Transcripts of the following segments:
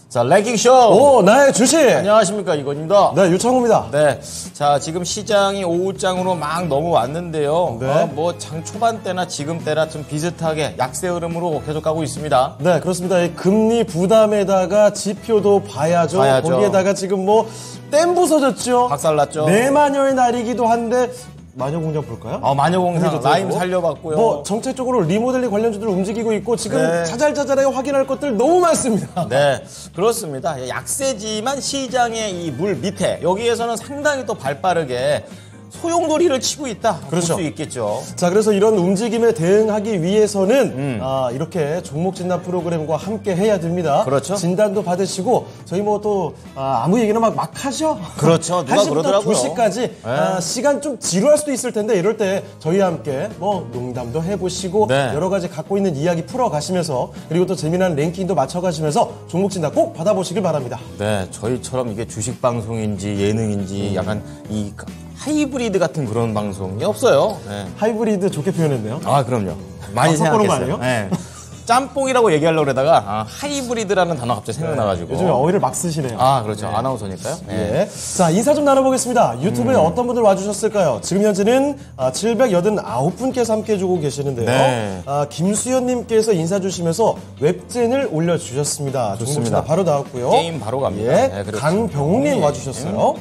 자, 랭킹쇼! 오, 나의 주식! 안녕하십니까, 이건입니다. 네, 유창호입니다. 네. 자, 지금 시장이 오후장으로 막 넘어왔는데요. 네. 뭐, 장 초반 때나 지금 때나 좀 비슷하게 약세 흐름으로 계속 가고 있습니다. 네, 그렇습니다. 이 금리 부담에다가 지표도 봐야죠. 거기에다가 지금 뭐, 댐 부서졌죠. 박살났죠. 내마녀의 날이기도 한데, 마녀공장 볼까요? 마녀공장 라임 살려봤고요. 뭐 정책적으로 리모델링 관련주들 움직이고 있고 지금 자잘자잘하게 확인할 것들 너무 많습니다. 네, 그렇습니다. 약세지만 시장의 이 물 밑에 여기에서는 상당히 또 발빠르게 소용돌이를 치고 있다. 그렇죠. 볼 수 있겠죠. 자, 그래서 이런 움직임에 대응하기 위해서는 이렇게 종목 진단 프로그램과 함께 해야 됩니다. 그렇죠. 진단도 받으시고 저희 뭐 또 아무 얘기나 막 하죠. 그렇죠. 누가 1시부터 그러더라고요. 2시까지 시간 좀 지루할 수도 있을 텐데 이럴 때 저희와 함께 뭐 농담도 해보시고 네. 여러 가지 갖고 있는 이야기 풀어가시면서 그리고 또 재미난 랭킹도 맞춰가시면서 종목 진단 꼭 받아보시길 바랍니다. 네, 저희처럼 이게 주식 방송인지 예능인지 약간 이 하이브리드 같은 그런 방송이 없어요. 네. 하이브리드 좋게 표현했네요. 아, 그럼요. 많이 섞어놓은 거 생각했어요. 아니에요? 네. 짬뽕이라고 얘기하려고 그러다가 하이브리드라는 단어 갑자기 생각나가지고. 요즘에 어휘를 막 쓰시네요. 아, 그렇죠. 아나운서니까요. 네. 자, 인사 좀 나눠보겠습니다. 유튜브에 어떤 분들 와주셨을까요? 지금 현재는 789분께서 함께 해주고 계시는데요. 네. 김수현님께서 인사 주시면서 웹젠을 올려주셨습니다. 좋습니다. 바로 나왔고요. 게임 바로 갑니다. 예, 네, 그렇죠. 강병님 와주셨어요.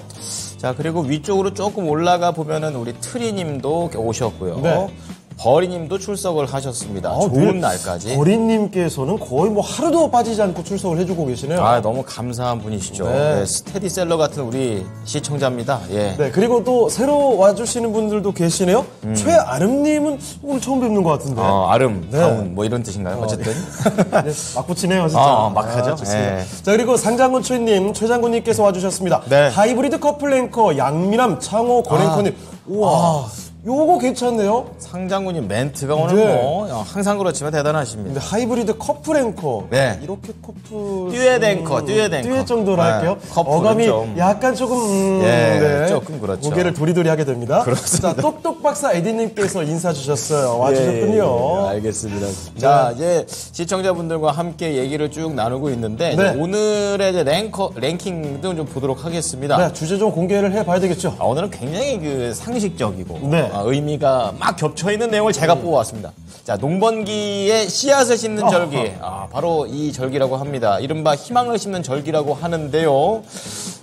자, 그리고 위쪽으로 조금 올라가 보면은 우리 트리님도 오셨고요. 네. 버리님도 출석을 하셨습니다. 좋은 날까지. 버리님께서는 거의 뭐 하루도 빠지지 않고 출석을 해주고 계시네요. 아, 너무 감사한 분이시죠. 네. 네, 스테디셀러 같은 우리 시청자입니다. 예. 네, 그리고 또 새로 와주시는 분들도 계시네요. 최아름님은 오늘 처음 뵙는 것 같은데. 아름, 네. 다운, 뭐 이런 뜻인가요? 어쨌든. 네, 막 붙이네요, 진짜. 막 하죠. 좋습니다. 예. 자, 그리고 상장군 최님, 최장군님께서 와주셨습니다. 네. 하이브리드 커플 랭커, 양미남, 창호, 권랭커님. 우와. 요거 괜찮네요. 상장군님 멘트가 오늘 네. 뭐 항상 그렇지만 대단하십니다. 근데 하이브리드 커플 랭커. 네. 이렇게 커플. 듀엣 앵커, 듀엣 앵커. 듀엣 정도로 네. 할게요. 커플은 어감이 좀. 약간 조금, 예, 조금 그렇죠. 고개를 도리도리 하게 됩니다. 그렇습니다. 자, 똑똑박사 에디님께서 인사 주셨어요. 와주셨군요. 예, 알겠습니다. 자, 이제 시청자분들과 함께 얘기를 쭉 나누고 있는데 네. 이제 오늘의 이제 랭킹도 좀 보도록 하겠습니다. 네, 주제 좀 공개를 해봐야 되겠죠. 오늘은 굉장히 그 상식적이고 네. 의미가 막 겹쳐 있는 내용을 제가 뽑아왔습니다. 자, 농번기에 씨앗을 심는 절기. 바로 이 절기라고 합니다. 이른바 희망을 심는 절기라고 하는데요.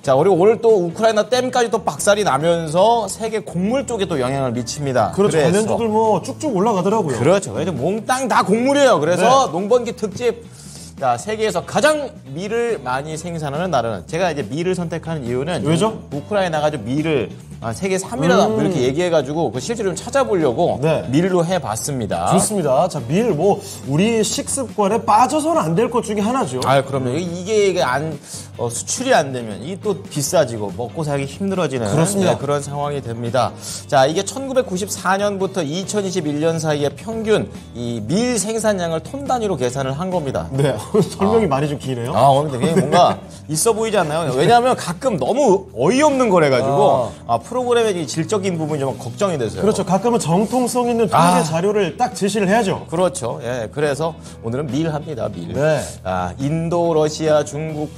자, 그리고 오늘 또 우크라이나 댐까지 또 박살이 나면서 세계 곡물 쪽에 또 영향을 미칩니다. 그렇죠. 그래서 관련주들 뭐 쭉쭉 올라가더라고요. 그렇죠. 그래서 몽땅 다 곡물이에요. 그래서 농번기 특집. 자, 세계에서 가장 밀을 많이 생산하는 나라는 제가 이제 밀을 선택하는 이유는 왜죠? 우크라이나가 좀 밀을 세계 3위라다 뭐 이렇게 얘기해가지고 그 실제로 좀 찾아보려고 네. 밀로 해봤습니다. 좋습니다. 자, 밀, 뭐, 우리 식습관에 빠져서는 안 될 것 중에 하나죠. 그럼요. 이게 수출이 안 되면 이게 또 비싸지고 먹고 살기 힘들어지는 그렇습니다. 그런 상황이 됩니다. 자, 이게 1994년부터 2021년 사이에 평균 이 밀 생산량을 톤 단위로 계산을 한 겁니다. 네. 설명이 많이 좀 기네요. 근데 그게 뭔가 있어 보이지 않나요? 왜냐하면 가끔 너무 어이없는 거래가지고 프로그램의 이 질적인 부분이 좀 걱정이 돼서요. 그렇죠. 가끔은 정통성 있는 통계 자료를 딱 제시를 해야죠. 그렇죠. 예, 그래서 오늘은 밀 합니다. 밀. 네. 인도, 러시아, 중국,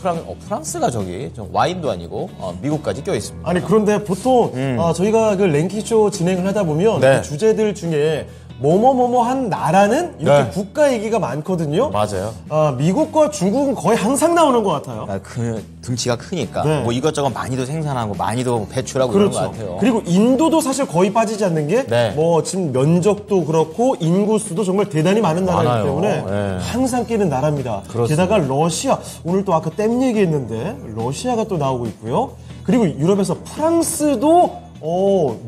프랑스가 저기 와인도 아니고 미국까지 껴 있습니다. 아니, 그런데 보통 저희가 그 랭킹쇼 진행을 하다 보면 네. 그 주제들 중에 뭐뭐뭐뭐한 나라는 이렇게 네. 국가 얘기가 많거든요. 맞아요. 미국과 중국은 거의 항상 나오는 것 같아요. 그 등치가 크니까 네. 뭐 이것저것 많이도 생산하고 많이도 배출하고 이런 것 같아요. 그리고 인도도 사실 거의 빠지지 않는 게 네. 뭐 지금 면적도 그렇고 인구수도 정말 대단히 많은 나라이기 많아요. 때문에 네. 항상 끼는 나라입니다. 그렇습니다. 게다가 러시아, 오늘 또 아까 댐 얘기했는데 러시아가 또 나오고 있고요. 그리고 유럽에서 프랑스도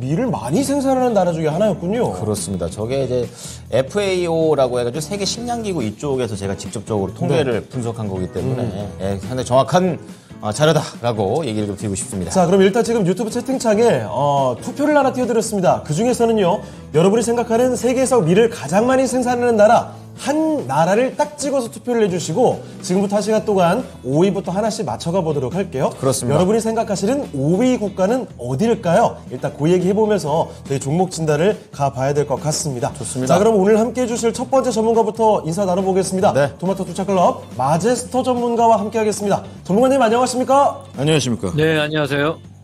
밀을 많이 생산하는 나라 중에 하나였군요. 그렇습니다. 저게 이제 FAO라고 해가지고 세계 식량기구 이쪽에서 제가 직접적으로 통계를 분석한 거기 때문에 상당히 정확한 자료다라고 얘기를 좀 드리고 싶습니다. 자, 그럼 일단 지금 유튜브 채팅창에 투표를 하나 띄워드렸습니다. 그 중에서는요, 여러분이 생각하는 세계에서 밀을 가장 많이 생산하는 나라 한 나라를 딱 찍어서 투표를 해주시고 지금부터 1시간 동안 5위부터 하나씩 맞춰가 보도록 할게요. 그렇습니다. 여러분이 생각하시는 5위 국가는 어디일까요? 일단 그 얘기 해보면서 저희 종목 진단을 가봐야 될 것 같습니다. 좋습니다. 자, 그럼 오늘 함께해 주실 첫 번째 전문가부터 인사 나눠보겠습니다. 네. 토마토 투자클럽 마제스터 전문가와 함께하겠습니다. 전문가님 안녕하십니까? 안녕하십니까. 네, 안녕하세요.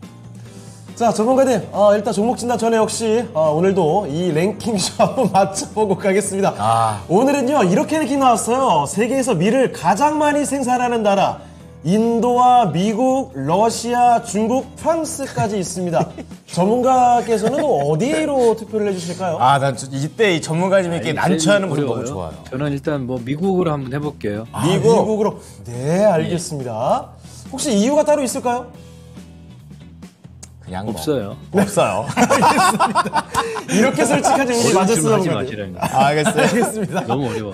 자, 전문가님, 일단 종목 진단 전에 역시 오늘도 이 랭킹쇼 한번 맞춰보고 가겠습니다. 오늘은요, 이렇게 랭킹 나왔어요. 세계에서 밀을 가장 많이 생산하는 나라. 인도와 미국, 러시아, 중국, 프랑스까지 있습니다. 전문가께서는 어디로 투표를 해주실까요? 난 이때 이 전문가님이 이렇게 난처하는 모습 너무 좋아요. 저는 일단 뭐 미국으로 한번 해볼게요. 미국으로. 네, 알겠습니다. 혹시 이유가 따로 있을까요? 그냥 없어요. 없어요. 알겠습니다. 이렇게 솔직하지 우리 마제스터 하지 전문가님. 마시라니. 알겠어요. 알겠습니다. 너무 어려워.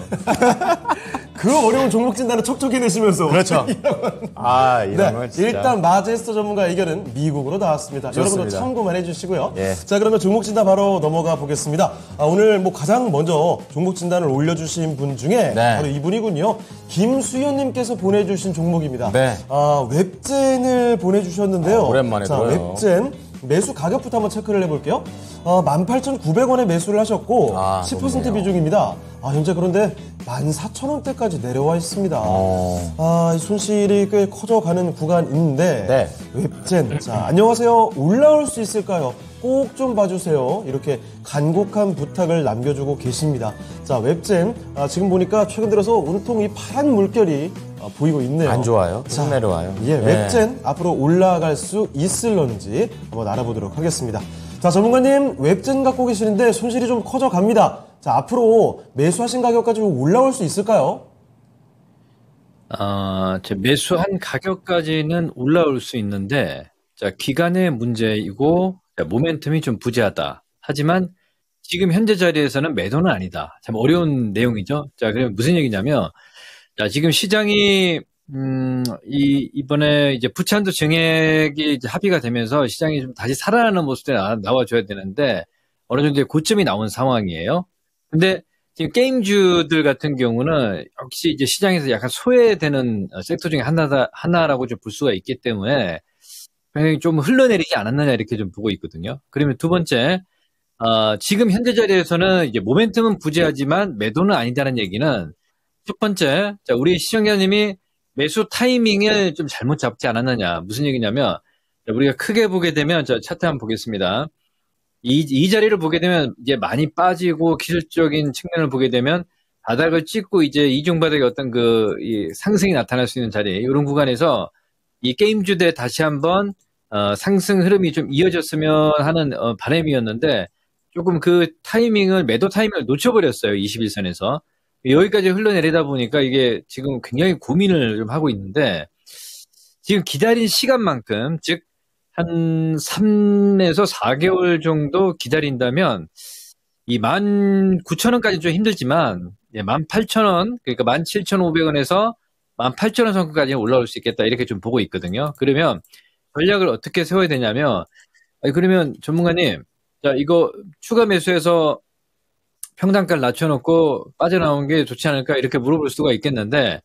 그 어려운 종목 진단을 촉촉해내시면서. 그렇죠. 이런 네, 건 진짜. 일단 마제스터 전문가 의견은 미국으로 나왔습니다. 좋습니다. 여러분도 참고만 해주시고요. 예. 자, 그러면 종목 진단 바로 넘어가 보겠습니다. 오늘 뭐 가장 먼저 종목 진단을 올려주신 분 중에 네. 바로 이분이군요. 김수현님께서 보내주신 종목입니다. 네. 웹젠을 보내주셨는데요. 오랜만에 자, 들어요. 웹젠 매수 가격부터 한번 체크를 해볼게요. 18,900원에 매수를 하셨고 10% 높네요. 비중입니다. 현재 그런데 14,000원대까지 내려와 있습니다. 이 손실이 꽤 커져가는 구간인데 네. 웹젠, 자, 안녕하세요. 올라올 수 있을까요? 꼭 좀 봐주세요. 이렇게 간곡한 부탁을 남겨주고 계십니다. 자, 웹젠, 지금 보니까 최근 들어서 온통 이 파란 물결이 보이고 있네요. 안 좋아요. 자, 쭉 내려와요. 예, 웹젠 앞으로 올라갈 수 있을런지 한번 알아보도록 하겠습니다. 자, 전문가님, 웹젠 갖고 계시는데 손실이 좀 커져갑니다. 자, 앞으로 매수하신 가격까지 올라올 수 있을까요? 제 매수한 가격까지는 올라올 수 있는데, 자, 기간의 문제이고, 자, 모멘텀이 좀 부재하다. 하지만 지금 현재 자리에서는 매도는 아니다. 참 어려운 내용이죠. 자, 그럼 무슨 얘기냐면, 자, 지금 시장이 이번에 이제 부채한도 증액이 이제 합의가 되면서 시장이 좀 다시 살아나는 모습들이 나와줘야 되는데 어느 정도의 고점이 나온 상황이에요. 근데 지금 게임주들 같은 경우는 역시 이제 시장에서 약간 소외되는 섹터 중에 하나라고 좀 볼 수가 있기 때문에 굉장히 좀 흘러내리지 않았느냐 이렇게 좀 보고 있거든요. 그러면 두 번째, 지금 현재 자리에서는 이제 모멘텀은 부재하지만 매도는 아니다는 얘기는 첫 번째, 자, 우리 시청자님이 매수 타이밍을 좀 잘못 잡지 않았느냐. 무슨 얘기냐면, 자, 우리가 크게 보게 되면, 저 차트 한번 보겠습니다. 이 자리를 보게 되면, 이제 많이 빠지고 기술적인 측면을 보게 되면, 바닥을 찍고 이제 이중바닥의 어떤 이 상승이 나타날 수 있는 자리, 이런 구간에서 이 게임주대 다시 한번, 상승 흐름이 좀 이어졌으면 하는, 바람이었는데, 조금 그 매도 타이밍을 놓쳐버렸어요. 21선에서. 여기까지 흘러내리다 보니까 이게 지금 굉장히 고민을 좀 하고 있는데, 지금 기다린 시간만큼, 즉, 한 3에서 4개월 정도 기다린다면, 이 19,000원까지 좀 힘들지만, 18,000원, 그러니까 17,500원에서 18,000원 선까지 올라올 수 있겠다, 이렇게 좀 보고 있거든요. 그러면 전략을 어떻게 세워야 되냐면, 그러면 전문가님, 자, 이거 추가 매수해서 평단가를 낮춰놓고 빠져나온 게 좋지 않을까 이렇게 물어볼 수가 있겠는데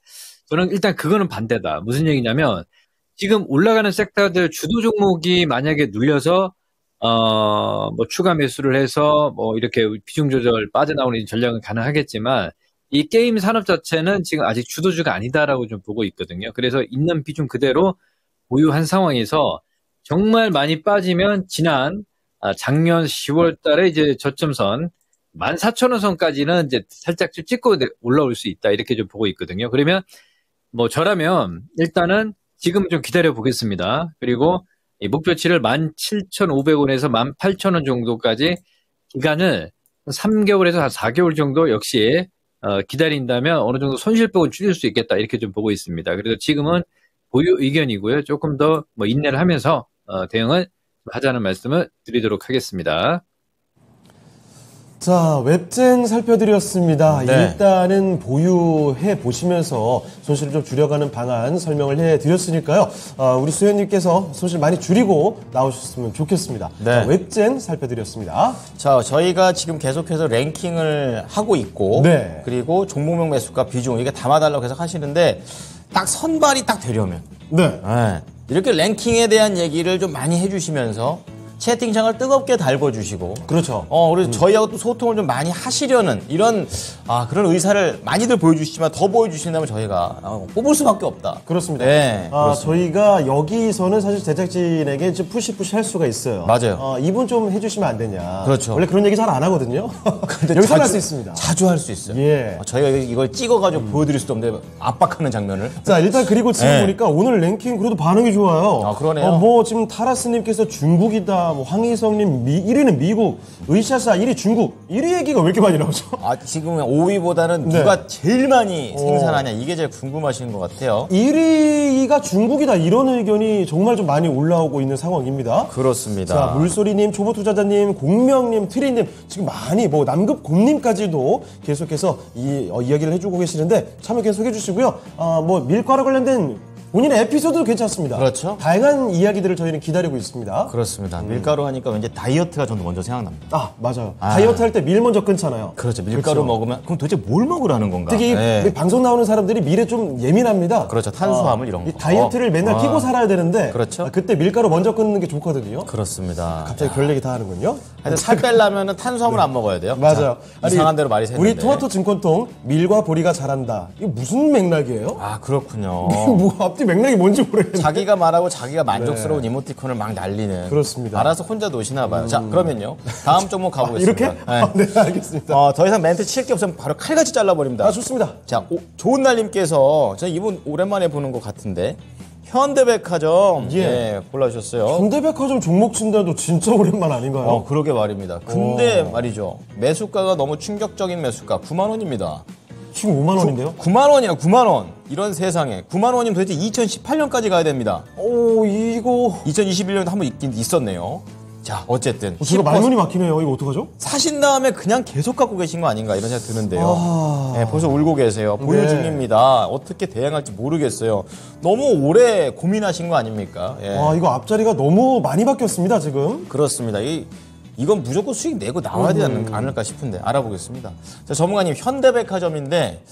저는 일단 그거는 반대다. 무슨 얘기냐면 지금 올라가는 섹터들 주도 종목이 만약에 눌려서 뭐 추가 매수를 해서 뭐 이렇게 비중 조절 빠져나오는 전략은 가능하겠지만 이 게임 산업 자체는 지금 아직 주도주가 아니다라고 좀 보고 있거든요. 그래서 있는 비중 그대로 보유한 상황에서 정말 많이 빠지면 작년 10월 달에 이제 저점선 14,000원 선까지는 이제 살짝 좀 찍고 올라올 수 있다. 이렇게 좀 보고 있거든요. 그러면 뭐 저라면 일단은 지금 좀 기다려 보겠습니다. 그리고 이 목표치를 17,500원에서 18,000원 정도까지 기간을 3개월에서 한 4개월 정도 역시 기다린다면 어느 정도 손실폭은 줄일 수 있겠다. 이렇게 좀 보고 있습니다. 그래서 지금은 보유 의견이고요. 조금 더 뭐 인내를 하면서 대응을 하자는 말씀을 드리도록 하겠습니다. 자, 웹젠 살펴드렸습니다. 네. 일단은 보유해 보시면서 손실을 좀 줄여가는 방안 설명을 해드렸으니까요. 우리 수현님께서 손실 많이 줄이고 나오셨으면 좋겠습니다. 네. 자, 웹젠 살펴드렸습니다. 자, 저희가 지금 계속해서 랭킹을 하고 있고, 네. 그리고 종목명 매수가 비중, 이게 담아달라고 계속 하시는데, 딱 선발이 딱 되려면, 네. 네. 이렇게 랭킹에 대한 얘기를 좀 많이 해주시면서, 채팅창을 뜨겁게 달궈주시고, 그렇죠. 그래서 저희하고 또 소통을 좀 많이 하시려는 이런, 그런 의사를 많이들 보여주시지만 더 보여주신다면 저희가 뽑을 수밖에 없다. 그렇습니다. 네. 그렇습니다. 저희가 여기서는 사실 제작진에게 좀 푸시 할 수가 있어요. 맞아요. 이분 좀 해주시면 안 되냐. 그렇죠. 원래 그런 얘기 잘 안 하거든요. 근데 여기서 할 수 있습니다. 자주 할 수 있어요. 예. 저희가 이걸 찍어가지고 보여드릴 수도 없는데 압박하는 장면을. 자, 일단 그리고 지금 네. 보니까 오늘 랭킹 그래도 반응이 좋아요. 그러네요. 뭐 지금 타라스님께서 중국이다, 뭐 황희성님 1위는 미국, 의샤사 1위 중국, 1위 얘기가 왜 이렇게 많이 나오죠? 지금 5위보다는 네. 누가 제일 많이 생산하냐 이게 제일 궁금하신 것 같아요. 1위가 중국이다 이런 의견이 정말 좀 많이 올라오고 있는 상황입니다. 그렇습니다. 자, 물소리님, 초보투자자님, 공명님, 트리님 지금 많이 뭐 남급곰님까지도 계속해서 이야기를 해주고 계시는데 참여 계속 해주시고요. 뭐 밀가루 관련된 본인의 에피소드도 괜찮습니다. 그렇죠. 다양한 이야기들을 저희는 기다리고 있습니다. 그렇습니다. 밀가루 하니까 왠지 다이어트가 저는 먼저 생각납니다. 맞아요. 다이어트 할 때 밀 먼저 끊잖아요. 그렇죠. 밀가루 먹으면 그럼 도대체 뭘 먹으라는 건가? 특히 네. 방송 나오는 사람들이 밀에 좀 예민합니다. 그렇죠. 탄수화물 이런 거. 이 다이어트를 맨날 끼고 살아야 되는데 그렇죠. 그때 밀가루 먼저 끊는 게 좋거든요. 그렇습니다. 갑자기 별 얘기 다 하는군요. 하여튼 살 빼려면 탄수화물 안 먹어야 돼요. 맞아요. 자, 이상한 대로 말이 새는데. 우리 토마토 증권통 밀과 보리가 잘한다. 이게 무슨 맥락이에요? 그렇군요. 뭐 앞뒤 맥락이 뭔지 모르겠는데. 자기가 말하고 자기가 만족스러운 이모티콘을 막 날리는. 그렇습니다. 알아서 혼자 노시나 봐요. 자, 그러면요. 다음 종목 가보겠습니다. 이렇게? 네, 알겠습니다. 더 이상 멘트 칠 게 없으면 바로 칼같이 잘라버립니다. 좋습니다. 자, 좋은 날님께서 저 이분 오랜만에 보는 것 같은데 현대백화점 골라주셨어요. 현대백화점 종목 친다도 진짜 오랜만 아닌가요? 그러게 말입니다. 근데 말이죠. 매수가가 너무 충격적인 매수가 9만 원입니다. 지금 5만 원인데요? 9만 원이야, 9만 원. 이런 세상에 9만 원이면 도대체 2018년까지 가야 됩니다. 이거 2021년도 한 번 있긴 있었네요. 자, 어쨌든 제가 말문이 막히네요. 이거 어떡하죠? 사신 다음에 그냥 계속 갖고 계신 거 아닌가 이런 생각 드는데요. 네, 벌써 울고 계세요. 보유 중입니다. 어떻게 대응할지 모르겠어요. 너무 오래 고민하신 거 아닙니까? 예. 이거 앞자리가 너무 많이 바뀌었습니다, 지금. 그렇습니다. 이건 무조건 수익 내고 나와야 되지 않을까 싶은데 알아보겠습니다. 자, 전문가님 현대백화점인데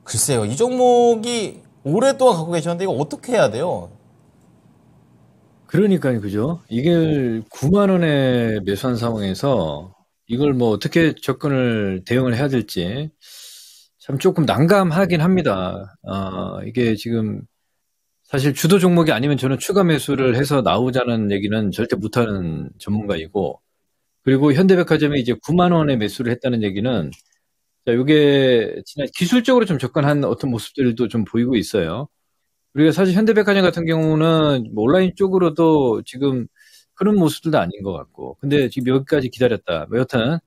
글쎄요. 이 종목이 오랫동안 갖고 계셨는데 이거 어떻게 해야 돼요? 그러니까요, 그죠? 이걸 9만 원에 매수한 상황에서 이걸 뭐 어떻게 대응을 해야 될지 참 조금 난감하긴 합니다. 이게 지금 사실 주도 종목이 아니면 저는 추가 매수를 해서 나오자는 얘기는 절대 못하는 전문가이고, 그리고 현대백화점이 이제 9만 원에 매수를 했다는 얘기는 자, 이게 기술적으로 좀 접근한 어떤 모습들도 좀 보이고 있어요. 우리가 사실 현대백화점 같은 경우는 뭐 온라인 쪽으로도 지금 그런 모습들도 아닌 것 같고, 근데 지금 여기까지 기다렸다. 뭐 여튼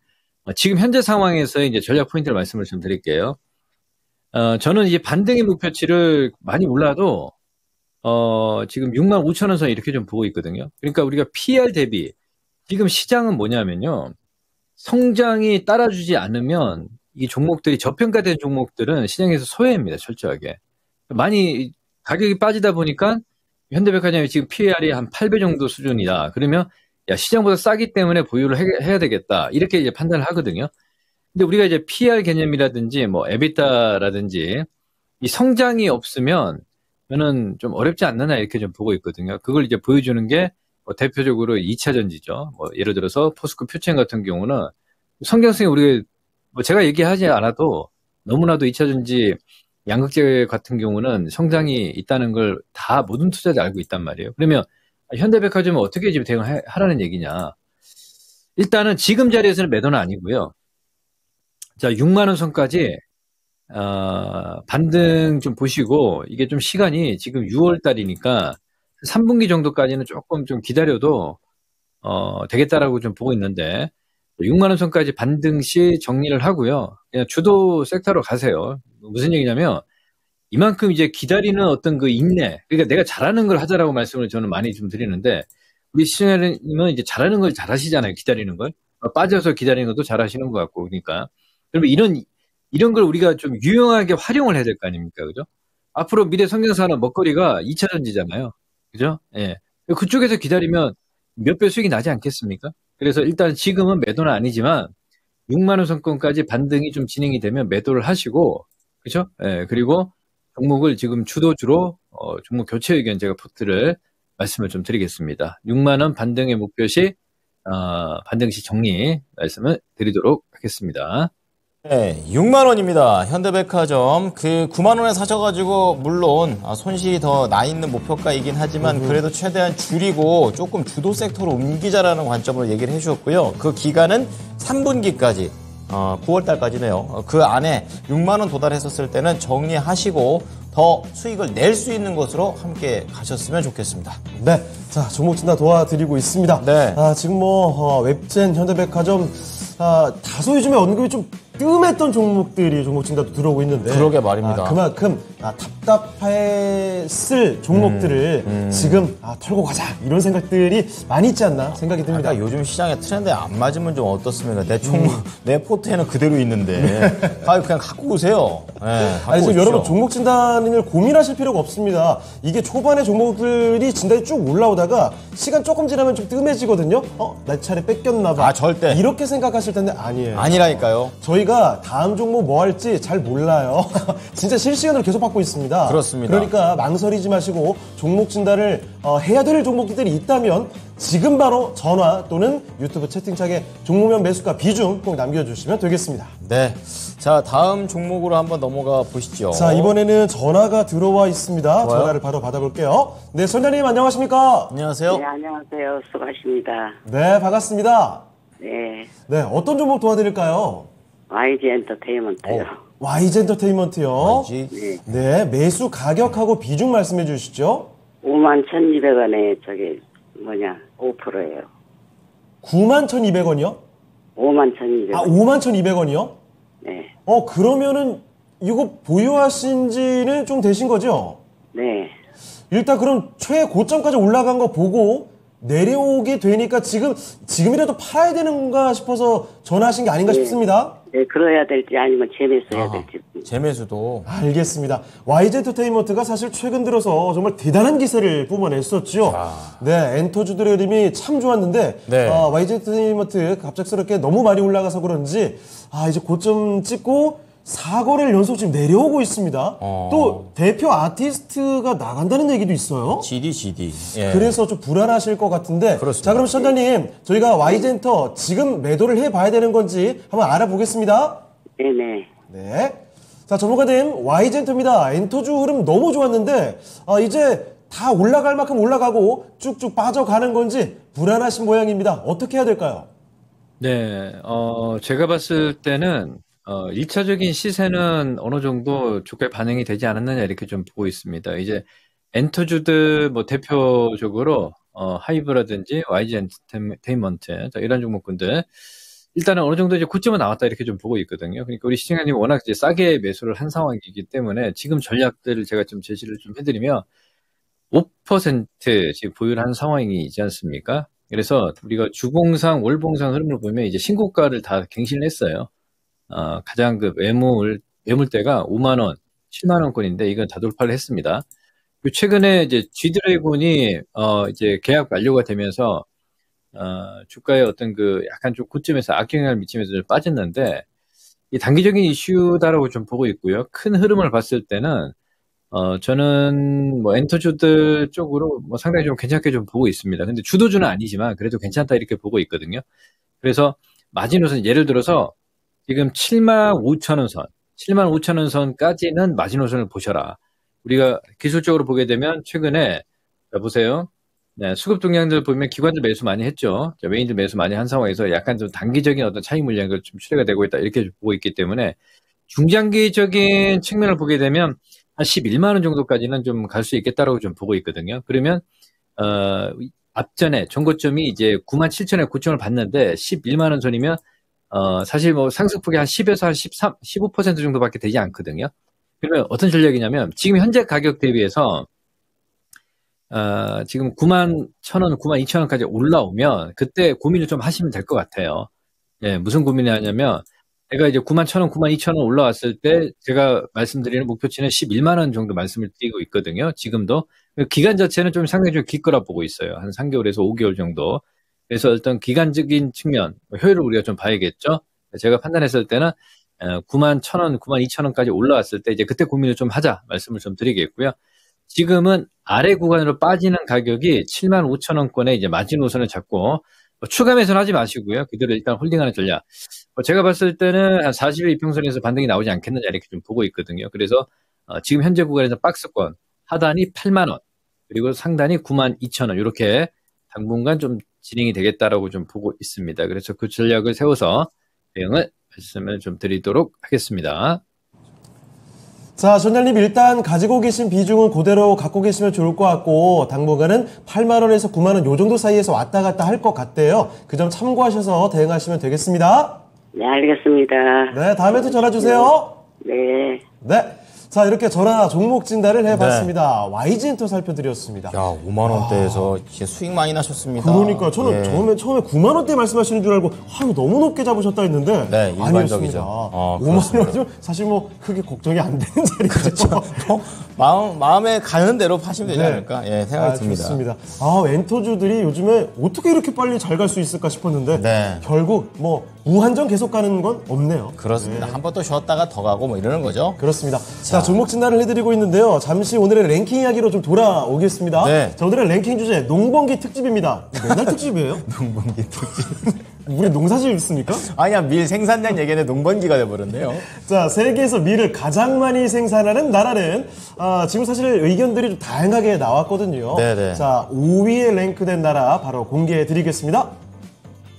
지금 현재 상황에서 이제 전략 포인트를 말씀을 좀 드릴게요. 저는 이제 반등의 목표치를 많이 올라도 지금 6만 5천 원 선 이렇게 좀 보고 있거든요. 그러니까 우리가 PER 대비 지금 시장은 뭐냐면요, 성장이 따라주지 않으면 이 종목들이 저평가된 종목들은 시장에서 소외입니다. 철저하게 많이 가격이 빠지다 보니까 현대백화점이 지금 PER이 한 8배 정도 수준이다. 그러면 야, 시장보다 싸기 때문에 보유를 해야 되겠다. 이렇게 이제 판단을 하거든요. 근데 우리가 이제 PER 개념이라든지 뭐 EBITDA라든지 이 성장이 없으면 저는 좀 어렵지 않나 이렇게 좀 보고 있거든요. 그걸 이제 보여주는 게 뭐 대표적으로 2차 전지죠. 뭐 예를 들어서 포스코 퓨처 같은 경우는 성장성이 우리가 뭐 제가 얘기하지 않아도 너무나도 2차 전지 양극재 같은 경우는 성장이 있다는 걸 다 모든 투자자 알고 있단 말이에요. 그러면 현대백화점은 어떻게 지금 대응하라는 얘기냐. 일단은 지금 자리에서는 매도는 아니고요. 자, 6만 원 선까지 반등 좀 보시고, 이게 좀 시간이 지금 6월 달이니까 3분기 정도까지는 조금 좀 기다려도 되겠다라고 좀 보고 있는데, 6만 원 선까지 반등 시 정리를 하고요. 그냥 주도 섹터로 가세요. 무슨 얘기냐면 이만큼 이제 기다리는 어떤 그 인내, 그러니까 내가 잘하는 걸 하자라고 말씀을 저는 많이 좀 드리는데, 우리 시청자님은 이제 잘하는 걸 잘하시잖아요. 기다리는 걸. 빠져서 기다리는 것도 잘하시는 것 같고 그러니까 그러면 이런 걸 우리가 좀 유용하게 활용을 해야 될 거 아닙니까, 그죠? 앞으로 미래 성장사는 먹거리가 2차 전지잖아요, 그죠? 예. 그쪽에서 기다리면 몇 배 수익이 나지 않겠습니까? 그래서 일단 지금은 매도는 아니지만 6만 원 선권까지 반등이 좀 진행이 되면 매도를 하시고, 그죠? 예. 그리고 종목을 지금 주도주로 종목 교체 의견 제가 포트를 말씀을 좀 드리겠습니다. 6만 원 반등의 목표 시 반등 시 정리 말씀을 드리도록 하겠습니다. 네, 6만 원입니다. 현대백화점 그 9만 원에 사셔가지고 물론 손실이 더 나 있는 목표가이긴 하지만 그래도 최대한 줄이고 조금 주도 섹터로 옮기자라는 관점으로 얘기를 해주셨고요. 그 기간은 3분기까지 9월 달까지네요. 그 안에 6만 원 도달했었을 때는 정리하시고 더 수익을 낼 수 있는 것으로 함께 가셨으면 좋겠습니다. 네, 자 종목 진단 도와드리고 있습니다. 네. 지금 웹젠, 현대백화점 다소 요즘에 언급이 좀 뜸했던 종목들이 종목 진단도 들어오고 있는데 그러게 말입니다. 그만큼 답답했을 종목들을 지금 털고 가자 이런 생각들이 많이 있지 않나 생각이 듭니다. 요즘 시장의 트렌드에 안 맞으면 좀 어떻습니까? 내 포트에는 그대로 있는데 그냥 갖고 오세요. 네, 아니 지금 여러분 종목 진단을 고민하실 필요가 없습니다. 이게 초반에 종목들이 진단이 쭉 올라오다가 시간 조금 지나면 좀 뜸해지거든요. 내 차례 뺏겼나 봐. 절대 이렇게 생각하실 텐데 아니에요. 아니라니까요. 저희가 다음 종목 뭐 할지 잘 몰라요. 진짜 실시간으로 계속 받고 있습니다. 그렇습니다. 그러니까 망설이지 마시고 종목 진단을 해야 될 종목들이 있다면 지금 바로 전화 또는 유튜브 채팅창에 종목명 매수가 비중 꼭 남겨주시면 되겠습니다. 네. 자, 다음 종목으로 한번 넘어가 보시죠. 자, 이번에는 전화가 들어와 있습니다. 좋아요. 전화를 바로 받아볼게요. 네, 선장님 안녕하십니까? 안녕하세요. 네, 안녕하세요. 수고하십니다. 네, 반갑습니다. 네, 네, 어떤 종목 도와드릴까요? YG 엔터테인먼트요. YG 엔터테인먼트요. YG. 네, 매수 가격하고 비중 말씀해 주시죠. 51,200원에 5%예요. 91,200원이요? 51,200원. 51,200원이요? 네, 그러면은 이거 보유하신 지는 좀 되신 거죠? 네, 일단 그럼 최고점까지 올라간 거 보고 내려오게 되니까 지금이라도 팔아야 되는가 싶어서 전화하신 게 아닌가 싶습니다. 네, 그래야 될지 아니면 재매수해야 될지. 재매수도. 알겠습니다. YG 엔터테인먼트가 사실 최근 들어서 정말 대단한 기세를 뿜어냈었죠. 네, 엔터주들의 흐름이 참 좋았는데 네. YG 엔터테인먼트 갑작스럽게 너무 많이 올라가서 그런지 이제 고점 찍고 4거래를 연속 지금 내려오고 있습니다. 또 대표 아티스트가 나간다는 얘기도 있어요. GD. 예. 그래서 좀 불안하실 것 같은데. 그렇습니다. 자, 그럼 선장님, 저희가 YG엔터 지금 매도를 해봐야 되는 건지 한번 알아보겠습니다. 네네. 네. 자, 전문가님, YG엔터입니다. 엔터주 흐름 너무 좋았는데, 이제 다 올라갈 만큼 올라가고 쭉쭉 빠져가는 건지 불안하신 모양입니다. 어떻게 해야 될까요? 네, 제가 봤을 때는 1차적인 시세는 어느 정도 주가에 반영이 되지 않았느냐 이렇게 좀 보고 있습니다. 이제 엔터주들 대표적으로 하이브라든지 YG 엔터테인먼트 이런 종목군들 일단은 어느 정도 이제 고점은 나왔다 이렇게 좀 보고 있거든요. 그러니까 우리 시청자님 워낙 이제 싸게 매수를 한 상황이기 때문에 지금 전략들을 제가 좀 제시를 좀 해드리면 5% 지금 보유를 한 상황이지 않습니까? 그래서 우리가 주봉상, 월봉상 흐름을 보면 이제 신고가를 다 갱신했어요. 가장 그 매물대가 5만원, 7만원권인데 이건 다 돌파를 했습니다. 그리고 최근에 이제 G드래곤이, 이제 계약 만료가 되면서, 주가의 어떤 그 약간 좀 고점에서 악영향을 미치면서 좀 빠졌는데, 이 단기적인 이슈다라고 좀 보고 있고요. 큰 흐름을 봤을 때는, 저는 엔터주들 쪽으로 상당히 좀 괜찮게 좀 보고 있습니다. 근데 주도주는 아니지만 그래도 괜찮다 이렇게 보고 있거든요. 그래서 마지노선 예를 들어서 지금 75,000원 선, 75,000원 선까지는 마지노선을 보셔라. 우리가 기술적으로 보게 되면 최근에 자 보세요. 네, 수급 동향들 보면 기관들 매수 많이 했죠. 외인들 매수 많이 한 상황에서 약간 좀 단기적인 어떤 차익 물량이 좀 출회가 되고 있다 이렇게 보고 있기 때문에 중장기적인 측면을 보게 되면 한 11만 원 정도까지는 좀 갈 수 있겠다라고 좀 보고 있거든요. 그러면 앞전에 전고점이 이제 97,000에 9,000을 봤는데 11만 원 선이면 사실 상승폭이 한 10에서 한 13, 15% 정도밖에 되지 않거든요. 그러면 어떤 전략이냐면 지금 현재 가격 대비해서 지금 91,000원, 92,000원까지 올라오면 그때 고민을 좀 하시면 될 것 같아요. 예, 무슨 고민을 하냐면, 제가 이제 9만 1천 원, 9만 2천 원 올라왔을 때, 제가 말씀드리는 목표치는 11만 원 정도 말씀을 드리고 있거든요. 지금도. 기간 자체는 좀 상당히 좀 길 거라 보고 있어요. 한 3개월에서 5개월 정도. 그래서 어떤 기간적인 측면, 효율을 우리가 좀 봐야겠죠. 제가 판단했을 때는 9만 1천 원, 9만 2천 원까지 올라왔을 때 이제 그때 고민을 좀 하자 말씀을 좀 드리겠고요. 지금은 아래 구간으로 빠지는 가격이 7만 5천 원권에 이제 마지노선을 잡고 추가 매수는 하지 마시고요. 그대로 일단 홀딩하는 전략. 제가 봤을 때는 한 40일 이평선에서 반등이 나오지 않겠느냐 이렇게 좀 보고 있거든요. 그래서 지금 현재 구간에서 박스권 하단이 8만 원 그리고 상단이 9만 2천 원 이렇게 당분간 좀 진행이 되겠다라고 좀 보고 있습니다. 그래서 그 전략을 세워서 대응을 말씀을 좀 드리도록 하겠습니다. 자, 전장님 일단 가지고 계신 비중은 그대로 갖고 계시면 좋을 것 같고 당분간은 8만 원에서 9만 원 요 정도 사이에서 왔다 갔다 할 것 같대요. 그 점 참고하셔서 대응하시면 되겠습니다. 네, 알겠습니다. 네, 다음에도 전화 주세요. 네. 네. 자, 이렇게 전화 종목 진단을 해봤습니다. YG엔터 살펴드렸습니다. 야, 5만 원대에서 진짜 수익 많이 나셨습니다. 그러니까 저는 예. 처음에 9만 원대 말씀하시는 줄 알고 이거 너무 높게 잡으셨다 했는데 네, 일반적이죠. 아니었습니다. 5만 그렇습니다. 원이면 사실 뭐 크게 걱정이 안 되는 자리죠. 마음에 가는 대로 파시면 되지 않을까? 예, 생각이 듭니다. 좋습니다. 엔터주들이 요즘에 어떻게 이렇게 빨리 잘 갈 수 있을까 싶었는데 네. 결국 뭐 무한정 계속 가는 건 없네요. 그렇습니다. 한 번 또 쉬었다가 더 가고 뭐 이러는 거죠. 그렇습니다. 자, 종목 진단을 해드리고 있는데요. 잠시 오늘의 랭킹 이야기로 좀 돌아오겠습니다. 네. 자, 오늘의 랭킹 주제 농번기 특집입니다. 맨날 특집이에요? 농번기 특집. 우리 농사질 있습니까? 아니야, 밀 생산량 얘기는 농번기가 돼버렸네요. 자, 세계에서 밀을 가장 많이 생산하는 나라는 지금 사실 의견들이 좀 다양하게 나왔거든요. 네네. 자, 5위에 랭크된 나라 바로 공개해 드리겠습니다.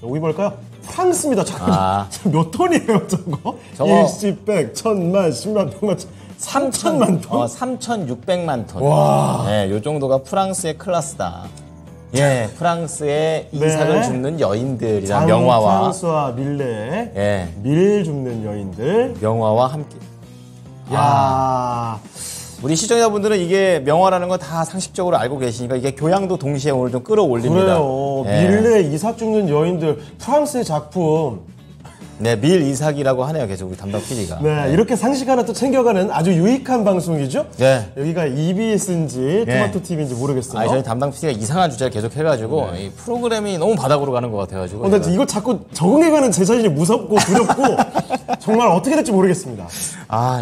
5위 뭘까요? 프랑스입니다. 잠깐만. 몇 톤이에요, 저거? 저거- 일십, 백, 천만, 십만, 백만, 3천만 톤? 3,600만 톤. 와. 네, 요 정도가 프랑스의 클래스다. 예, 프랑스의 네. 이삭을 줍는 여인들이란 명화와, 프랑스와 밀레, 예, 밀 줍는 여인들. 명화와 함께. 야 우리 시청자분들은 이게 명화라는 거 다 상식적으로 알고 계시니까 이게 교양도 동시에 오늘 좀 끌어올립니다. 그래요. 예. 밀레 이삭 줍는 여인들. 프랑스의 작품. 네, 밀 이삭이라고 하네요. 계속 우리 담당 PD가. 네, 이렇게 상식 하나 또 챙겨가는 아주 유익한 방송이죠? 네. 여기가 EBS인지 네. 토마토 TV인지 모르겠어요. 저희 담당 PD가 이상한 주제를 계속 해가지고 이 프로그램이 너무 바닥으로 가는 것 같아가지고. 근데 제가. 이거 자꾸 적응해가는 제 자신이 무섭고 두렵고 정말 어떻게 될지 모르겠습니다.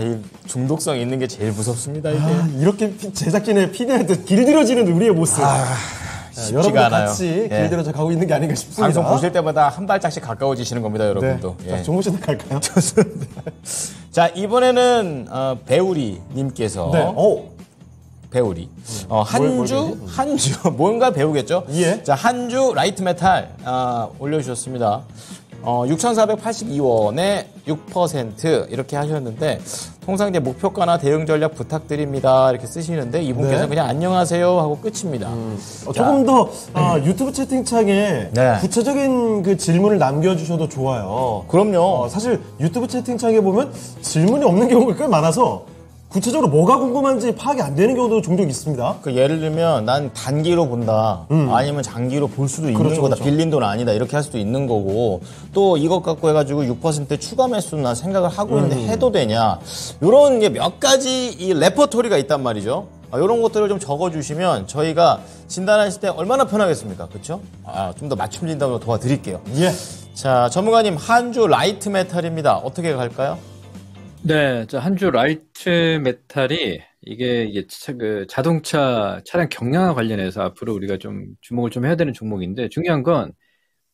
이 중독성 있는 게 제일 무섭습니다, 이게. 이렇게 제작진의 PD한테 길들여지는 우리의 모습. 여러분도 않아요. 같이 예. 길들여져 가고 있는 게 아닌가 싶습니다. 방송 보실 때마다 한 발짝씩 가까워지시는 겁니다, 네. 여러분도. 예. 자, 종무시대 갈까요? 자, 이번에는 배우리 님께서 네. 배우리. 배우리? 한주 뭔가 배우겠죠? 예. 자, 한주 라이트 메탈 올려주셨습니다. 6,482원에 6% 이렇게 하셨는데 통상 이제 목표가나 대응 전략 부탁드립니다 이렇게 쓰시는데 이분께서 네. 그냥 안녕하세요 하고 끝입니다. 조금 더 유튜브 채팅창에 네. 구체적인 그 질문을 남겨주셔도 좋아요. 그럼요. 사실 유튜브 채팅창에 보면 질문이 없는 경우가 꽤 많아서 구체적으로 뭐가 궁금한지 파악이 안 되는 경우도 종종 있습니다. 그 예를 들면 난 단기로 본다 아니면 장기로 볼 수도 있는 그렇죠, 거다 그렇죠. 빌린 돈 아니다 이렇게 할 수도 있는 거고 또 이것 갖고 해가지고 6% 추가 매수는 난 생각을 하고 있는데 해도 되냐 이런 게 몇 가지 이 레퍼토리가 있단 말이죠. 이런 것들을 좀 적어주시면 저희가 진단하실 때 얼마나 편하겠습니까, 그렇죠? 좀 더 맞춤 진단으로 도와드릴게요. 예. 자, 전문가님 한주 라이트 메탈입니다. 어떻게 갈까요? 네, 한주 라이트 메탈이 이게 그 자동차 차량 경량화 관련해서 앞으로 우리가 좀 주목을 좀 해야 되는 종목인데 중요한 건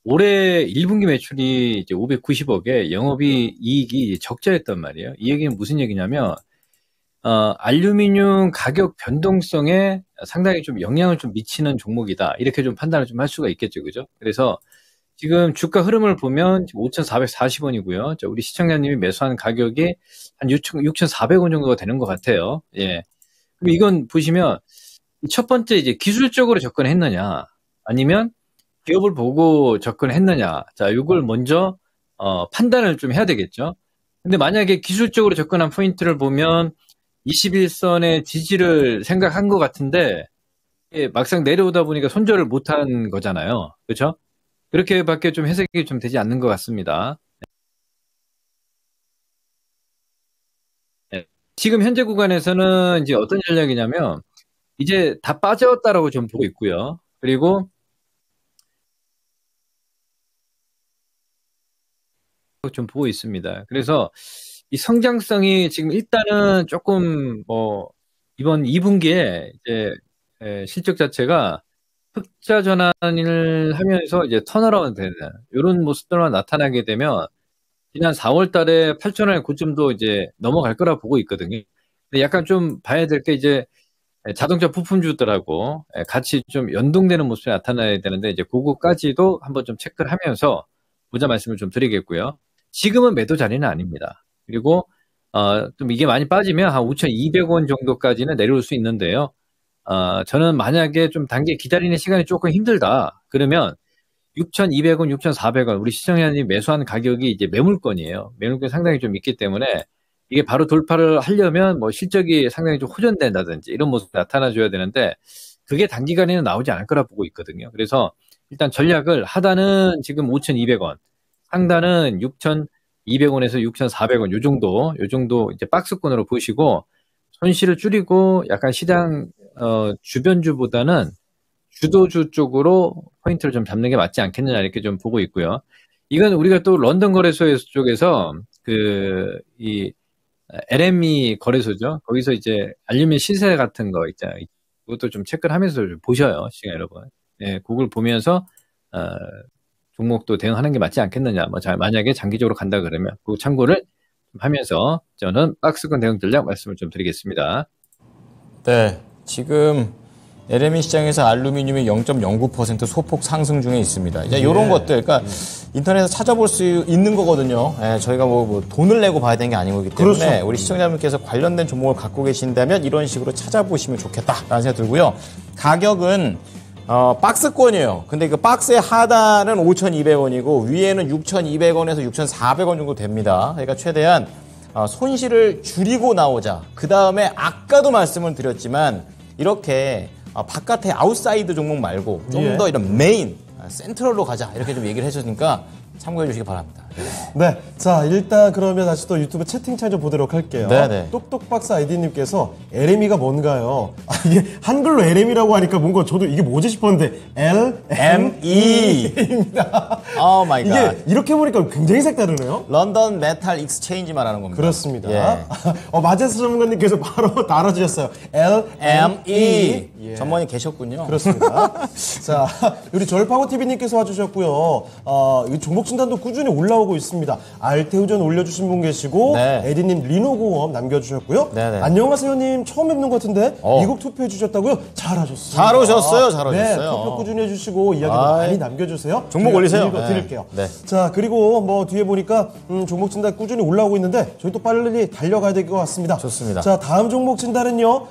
올해 1분기 매출이 이제 590억에 영업이 이익이 적자였단 말이에요. 이 얘기는 무슨 얘기냐면 알루미늄 가격 변동성에 상당히 좀 영향을 좀 미치는 종목이다. 이렇게 좀 판단을 좀 할 수가 있겠죠, 그죠? 그래서 지금 주가 흐름을 보면 5,440원이고요. 우리 시청자님이 매수한 가격이 한 6,400원 정도가 되는 것 같아요. 예. 그럼 이건 보시면 첫 번째 이제 기술적으로 접근했느냐, 아니면 기업을 보고 접근했느냐. 자, 이걸 먼저 판단을 좀 해야 되겠죠. 근데 만약에 기술적으로 접근한 포인트를 보면 21선의 지지를 생각한 것 같은데 막상 내려오다 보니까 손절을 못한 거잖아요. 그렇죠? 그렇게밖에 좀 해석이 좀 되지 않는 것 같습니다. 네. 지금 현재 구간에서는 이제 어떤 전략이냐면 이제 다 빠졌다라고 좀 보고 있고요. 그리고 좀 보고 있습니다. 그래서 이 성장성이 지금 일단은 조금 이번 2분기에 이제 실적 자체가 흑자 전환을 하면서 이제 턴어라운드 되는 이런 모습들만 나타나게 되면 지난 4월 달에 8,000원의 고점도 이제 넘어갈 거라 보고 있거든요. 근데 약간 좀 봐야 될 게 이제 자동차 부품주들하고 같이 좀 연동되는 모습이 나타나야 되는데 이제 그거까지도 한번 좀 체크를 하면서 보자 말씀을 좀 드리겠고요. 지금은 매도 자리는 아닙니다. 그리고 좀 이게 많이 빠지면 한 5,200원 정도까지는 내려올 수 있는데요. 저는 만약에 좀 단기 기다리는 시간이 조금 힘들다. 그러면 6,200원, 6,400원 우리 시청자님이 매수한 가격이 이제 매물권이에요. 매물권이 상당히 좀 있기 때문에 이게 바로 돌파를 하려면 뭐 실적이 상당히 좀 호전된다든지 이런 모습이 나타나줘야 되는데 그게 단기간에는 나오지 않을 거라 보고 있거든요. 그래서 일단 전략을 하단은 지금 5,200원, 상단은 6,200원에서 6,400원 요 정도 이제 박스권으로 보시고 손실을 줄이고 약간 시장 주변주보다는 주도주 쪽으로 포인트를 좀 잡는 게 맞지 않겠느냐 이렇게 좀 보고 있고요. 이건 우리가 또 런던 거래소 쪽에서 이 LME 거래소죠. 거기서 이제 알루미늄 시세 같은 거 있잖아요. 그것도 좀 체크를 하면서 좀 보셔요, 시간 여러분. 네, 그걸 보면서 종목도 대응하는 게 맞지 않겠느냐. 만약에 장기적으로 간다 그러면 그 참고를 하면서 저는 박스권 대응 전략 말씀을 좀 드리겠습니다. 네, 지금 LME 시장에서 알루미늄이 0.09% 소폭 상승 중에 있습니다. 이제 이런 것들, 그러니까 인터넷에서 찾아볼 수 있는 거거든요. 저희가 뭐 돈을 내고 봐야 되는 게 아니기 때문에 그렇죠. 우리 시청자분께서 관련된 종목을 갖고 계신다면 이런 식으로 찾아보시면 좋겠다라는 생각이 들고요. 가격은 박스권이에요. 근데 그 박스의 하단은 5,200원이고 위에는 6,200원에서 6,400원 정도 됩니다. 그러니까 최대한 손실을 줄이고 나오자. 그 다음에 아까도 말씀을 드렸지만 이렇게 바깥의 아웃사이드 종목 말고 좀 더 이런 메인, 센트럴로 가자 이렇게 좀 얘기를 해주니까 참고해 주시기 바랍니다. 네, 자 일단 그러면 다시 또 유튜브 채팅창 좀 보도록 할게요. 네네. 똑똑박사 아이디님께서 LME가 뭔가요? 이게 한글로 LM이라고 하니까 뭔가 저도 이게 뭐지 싶었는데 LME입니다. 오 마이 갓. 이게 이렇게 보니까 굉장히 색다르네요. 런던 메탈 익스체인지 말하는 겁니다. 그렇습니다. 예. 마제스 전문가님께서 바로 달아주셨어요. LME. 예. 전문이 계셨군요. 그렇습니다. 자, 우리 절파고TV님께서 와주셨고요. 이 종목 진단도 꾸준히 올라오고 있습니다. 알테우전 올려주신 분 계시고, 네. 에디님 리노고업 남겨주셨고요. 네네. 안녕하세요님 처음 뵙는 것 같은데, 미국 투표해주셨다고요? 잘하셨어요. 잘 오셨어요. 네, 투표 꾸준히 해주시고, 이야기도 많이 남겨주세요. 종목 올리세요. 읽어드릴게요. 네. 자, 그리고 뭐 뒤에 보니까, 종목 진단 꾸준히 올라오고 있는데, 저희 또 빨리 달려가야 될 것 같습니다. 좋습니다. 자, 다음 종목 진단은요,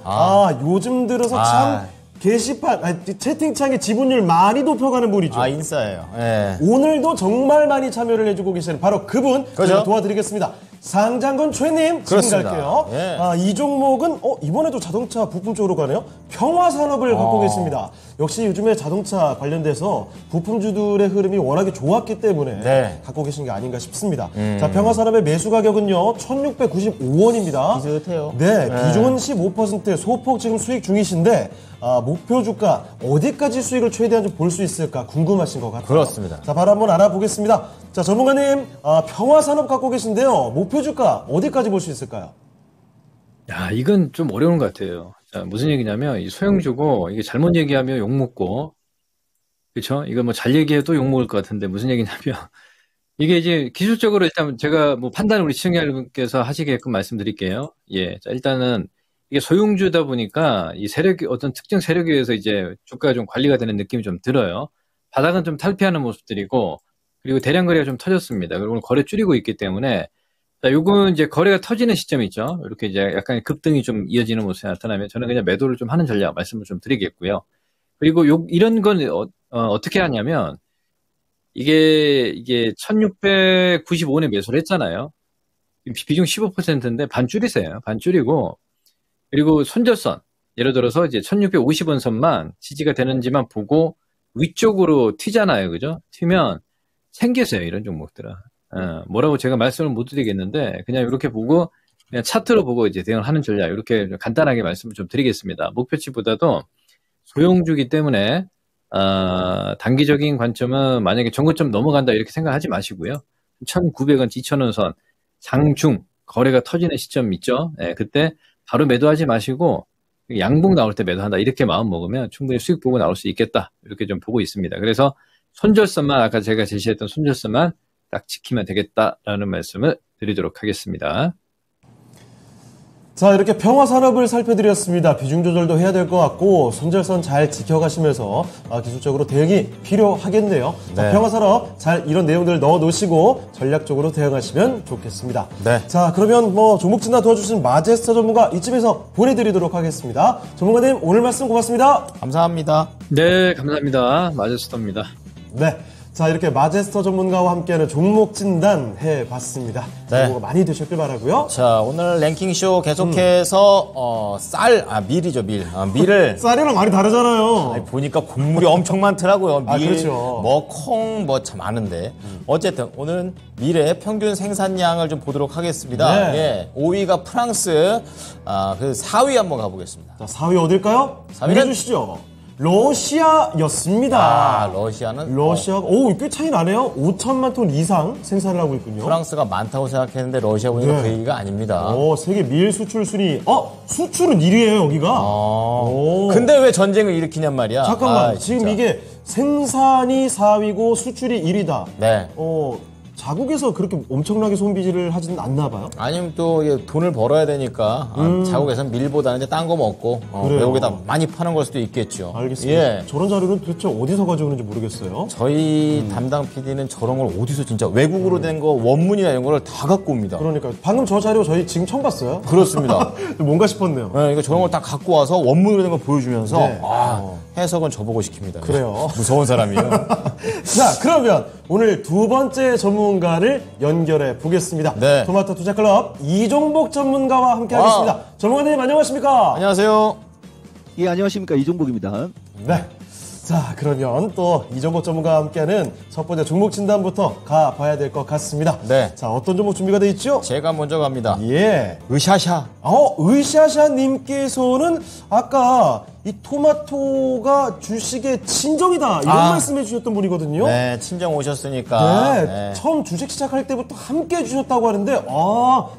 요즘 들어서 참, 게시판, 채팅창에 지분율 많이 높여가는 분이죠. 인싸예요. 예. 오늘도 정말 많이 참여를 해주고 계시는 바로 그분 그렇죠? 저희가 도와드리겠습니다. 상장건 최님 지금 그렇습니다. 갈게요. 예. 이 종목은 이번에도 자동차 부품 쪽으로 가네요. 평화산업을 갖고 계십니다. 역시 요즘에 자동차 관련돼서 부품주들의 흐름이 워낙에 좋았기 때문에 네. 갖고 계신 게 아닌가 싶습니다. 자, 평화산업의 매수 가격은요 1,695원입니다. 비슷해요. 네, 비중은 15% 소폭 지금 수익 중이신데 목표 주가 어디까지 수익을 최대한 좀 볼 수 있을까 궁금하신 것 같아요. 그렇습니다. 자, 바로 한번 알아보겠습니다. 자, 전문가님, 평화산업 갖고 계신데요. 목표 주가 어디까지 볼 수 있을까요? 야, 이건 좀 어려운 것 같아요. 자, 무슨 얘기냐면, 이 소형주고, 이게 잘못 얘기하면 욕먹고, 그쵸? 이거 뭐 잘 얘기해도 욕먹을 것 같은데, 무슨 얘기냐면, 이게 이제 기술적으로 일단 제가 뭐 판단을 우리 시청자분께서 하시게끔 말씀드릴게요. 예. 자, 일단은, 이게 소형주다 보니까 이 세력이 어떤 특정 세력에 의해서 이제 주가가 좀 관리가 되는 느낌이 좀 들어요. 바닥은 좀 탈피하는 모습들이고 그리고 대량 거래가 좀 터졌습니다. 그리고 오늘 거래 줄이고 있기 때문에 자, 요건 이제 거래가 터지는 시점이 있죠. 이렇게 이제 약간 급등이 좀 이어지는 모습이 나타나면 저는 그냥 매도를 좀 하는 전략 말씀을 좀 드리겠고요. 그리고 이런 건 어떻게 하냐면 이게 1695원에 매수를 했잖아요. 비중 15%인데 반 줄이세요. 반 줄이고 그리고 손절선, 예를 들어서 이제 1650원 선만 지지가 되는지만 보고 위쪽으로 튀잖아요. 그죠? 튀면 생계세요. 이런 종목들은. 뭐라고 제가 말씀을 못 드리겠는데 그냥 이렇게 보고 그냥 차트로 보고 이제 대응을 하는 전략 이렇게 간단하게 말씀을 좀 드리겠습니다. 목표치보다도 소형주기 때문에 단기적인 관점은 만약에 전고점 넘어간다 이렇게 생각하지 마시고요. 1,900원, 2,000원 선 장중 거래가 터지는 시점 있죠. 예, 그때 바로 매도하지 마시고 양봉 나올 때 매도한다 이렇게 마음 먹으면 충분히 수익 보고 나올 수 있겠다 이렇게 좀 보고 있습니다. 그래서 손절선만 아까 제가 제시했던 손절선만 딱 지키면 되겠다라는 말씀을 드리도록 하겠습니다. 자, 이렇게 평화산업을 살펴드렸습니다. 비중 조절도 해야 될 것 같고 손절선 잘 지켜가시면서 기술적으로 대응이 필요하겠네요. 자, 네. 평화산업 잘 이런 내용들을 넣어놓으시고 전략적으로 대응하시면 좋겠습니다. 네. 자, 그러면 종목 진단 도와주신 마제스터 전문가 이쯤에서 보내드리도록 하겠습니다. 전문가님 오늘 말씀 고맙습니다. 감사합니다. 네, 감사합니다. 마제스터입니다. 네. 자, 이렇게 마제스터 전문가와 함께하는 종목 진단 해봤습니다. 네. 정보가 많이 되셨길 바라고요. 자, 오늘 랭킹쇼 계속해서 밀이죠, 밀. 밀을 쌀이랑 많이 다르잖아요. 아니, 보니까 곡물이 엄청 많더라고요. 밀, 그렇죠. 콩, 참 많은데. 어쨌든 오늘은 밀의 평균 생산량을 좀 보도록 하겠습니다. 네. 예, 5위가 프랑스, 그 4위 한번 가보겠습니다. 자, 4위 어딜까요? 4위는? 알려주시죠. 러시아였습니다. 러시아는 러시아가 꽤 차이 나네요. 5천만 톤 이상 생산을 하고 있군요. 프랑스가 많다고 생각했는데 러시아 보니까 네. 그 얘기가 아닙니다. 세계 밀 수출 순위. 수출은 1위예요, 여기가. 근데 왜 전쟁을 일으키냔 말이야. 잠깐만. 진짜. 지금 이게 생산이 4위고 수출이 1위다. 네. 자국에서 그렇게 엄청나게 손비질을 하지는 않나 봐요. 아니면 또 이게 돈을 벌어야 되니까 자국에서는 밀보다는 이제 딴 거 먹고 그래요. 외국에다 많이 파는 걸 수도 있겠죠. 알겠습니다. 예. 저런 자료는 도대체 어디서 가져오는지 모르겠어요. 저희 담당 PD는 저런 걸 어디서 진짜 외국으로 된 거 원문이나 이런 거를 다 갖고 옵니다. 그러니까 방금 저 자료 저희 지금 처음 봤어요. 그렇습니다. 뭔가 싶었네요. 네, 이거 저런 걸 다 갖고 와서 원문으로 된 거 보여주면서 네. 해석은 저보고 시킵니다. 그래요. 무서운 사람이에요. 자, 그러면 오늘 두 번째 전문가를 연결해 보겠습니다. 네. 토마토 투자클럽 이종복 전문가와 함께 하겠습니다. 전문가님 안녕하십니까? 안녕하세요. 예, 안녕하십니까. 이종복입니다. 네. 자, 그러면 또 이종복 전문가와 함께하는 첫 번째 종목 진단부터 가봐야 될 것 같습니다. 네. 자, 어떤 종목 준비가 돼 있죠? 제가 먼저 갑니다. 예. 으샤샤. 의샤샤님께서는 아까 이 토마토가 주식의 친정이다 이런 말씀해 주셨던 분이거든요. 네, 친정 오셨으니까. 네, 처음 주식 시작할 때부터 함께 해주셨다고 하는데,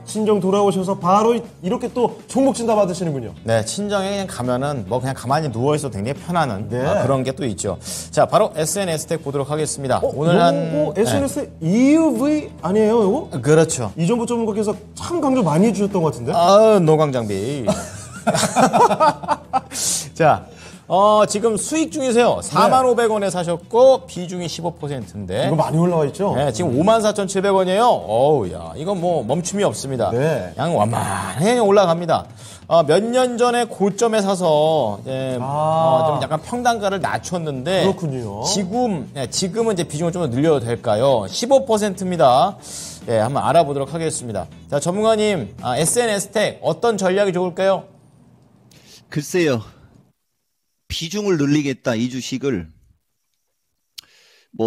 친정 돌아오셔서 바로 이렇게 또 종목 진단 받으시는군요. 네, 친정에 그냥 가면은 그냥 가만히 누워있어도 굉장히 편안한 네. 그런 게 또 있죠. 자, 바로 SNS텍 보도록 하겠습니다. 오늘 SNS EUV 아니에요, 이거? 네. 그렇죠. 이정부 전문가께서 참 강조 많이 해주셨던 것 같은데? 노광장비. 자, 지금 수익 중이세요. 45,500원에 사셨고, 비중이 15%인데. 이거 많이 올라와 있죠? 네, 지금 54,700원이에요. 어우, 야, 이건 멈춤이 없습니다. 네. 양 완만하게 올라갑니다. 몇 년 전에 고점에 사서, 좀 약간 평단가를 낮췄는데. 그렇군요. 지금은 이제 비중을 좀 더 늘려도 될까요? 15%입니다. 예, 한번 알아보도록 하겠습니다. 자, 전문가님, SNS텍 어떤 전략이 좋을까요? 글쎄요. 비중을 늘리겠다, 이 주식을.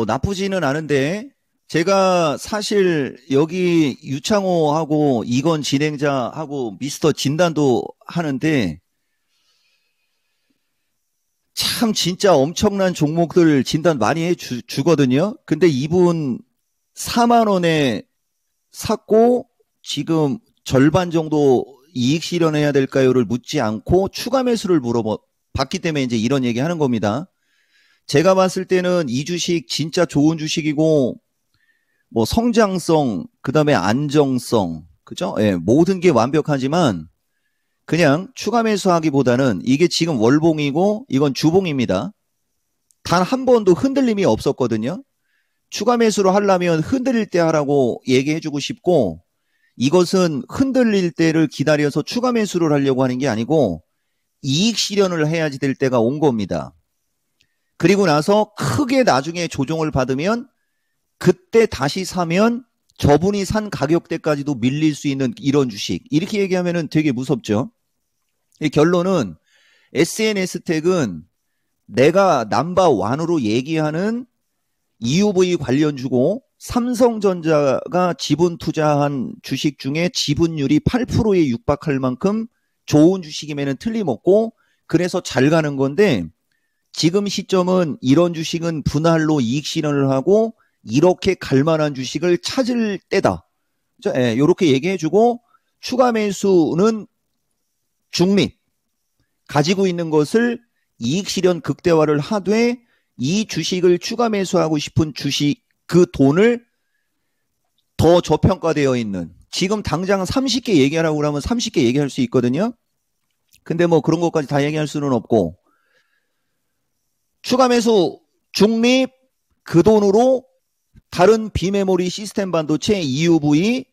나쁘지는 않은데, 제가 사실 여기 유창호하고 이건 진행자하고 미스터 진단도 하는데, 참 진짜 엄청난 종목들 진단 많이 해주거든요. 근데 이분 4만 원에 샀고, 지금 절반 정도 이익 실현해야 될까요를 묻지 않고 추가 매수를 봤기 때문에 이제 이런 얘기 하는 겁니다. 제가 봤을 때는 이 주식 진짜 좋은 주식이고, 성장성, 그 다음에 안정성, 그죠? 예, 모든 게 완벽하지만, 그냥 추가 매수하기보다는 이게 지금 월봉이고, 이건 주봉입니다. 단 한 번도 흔들림이 없었거든요. 추가 매수를 하려면 흔들릴 때 하라고 얘기해주고 싶고, 이것은 흔들릴 때를 기다려서 추가 매수를 하려고 하는 게 아니고 이익 실현을 해야지 될 때가 온 겁니다. 그리고 나서 크게 나중에 조정을 받으면 그때 다시 사면 저분이 산 가격대까지도 밀릴 수 있는 이런 주식. 이렇게 얘기하면 되게 무섭죠. 이 결론은 SNS텍은 내가 넘버1으로 얘기하는 EUV 관련 주고 삼성전자가 지분 투자한 주식 중에 지분율이 8%에 육박할 만큼 좋은 주식임에는 틀림없고 그래서 잘 가는 건데 지금 시점은 이런 주식은 분할로 이익 실현을 하고 이렇게 갈 만한 주식을 찾을 때다. 예, 이렇게 얘기해주고 추가 매수는 중립. 가지고 있는 것을 이익 실현 극대화를 하되 이 주식을 추가 매수하고 싶은 주식 그 돈을 더 저평가되어 있는 지금 당장 30개 얘기하라고 그러면 30개 얘기할 수 있거든요. 근데 뭐 그런 것까지 다 얘기할 수는 없고 추가 매수 중립 그 돈으로 다른 비메모리 시스템 반도체 EUV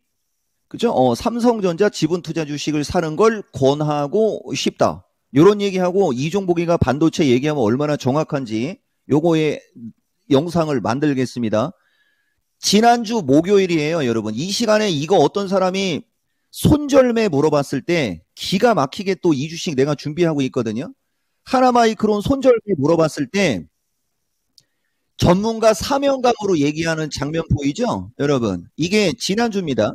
그죠? 삼성전자 지분 투자 주식을 사는 걸 권하고 싶다. 요런 얘기하고 이종복이가 반도체 얘기하면 얼마나 정확한지 요거의 영상을 만들겠습니다. 지난주 목요일이에요, 여러분. 이 시간에 이거 어떤 사람이 손절매 물어봤을 때 기가 막히게 또 이 주식 내가 준비하고 있거든요. 하나마이크론 손절매 물어봤을 때 전문가 사명감으로 얘기하는 장면 보이죠? 여러분. 이게 지난주입니다.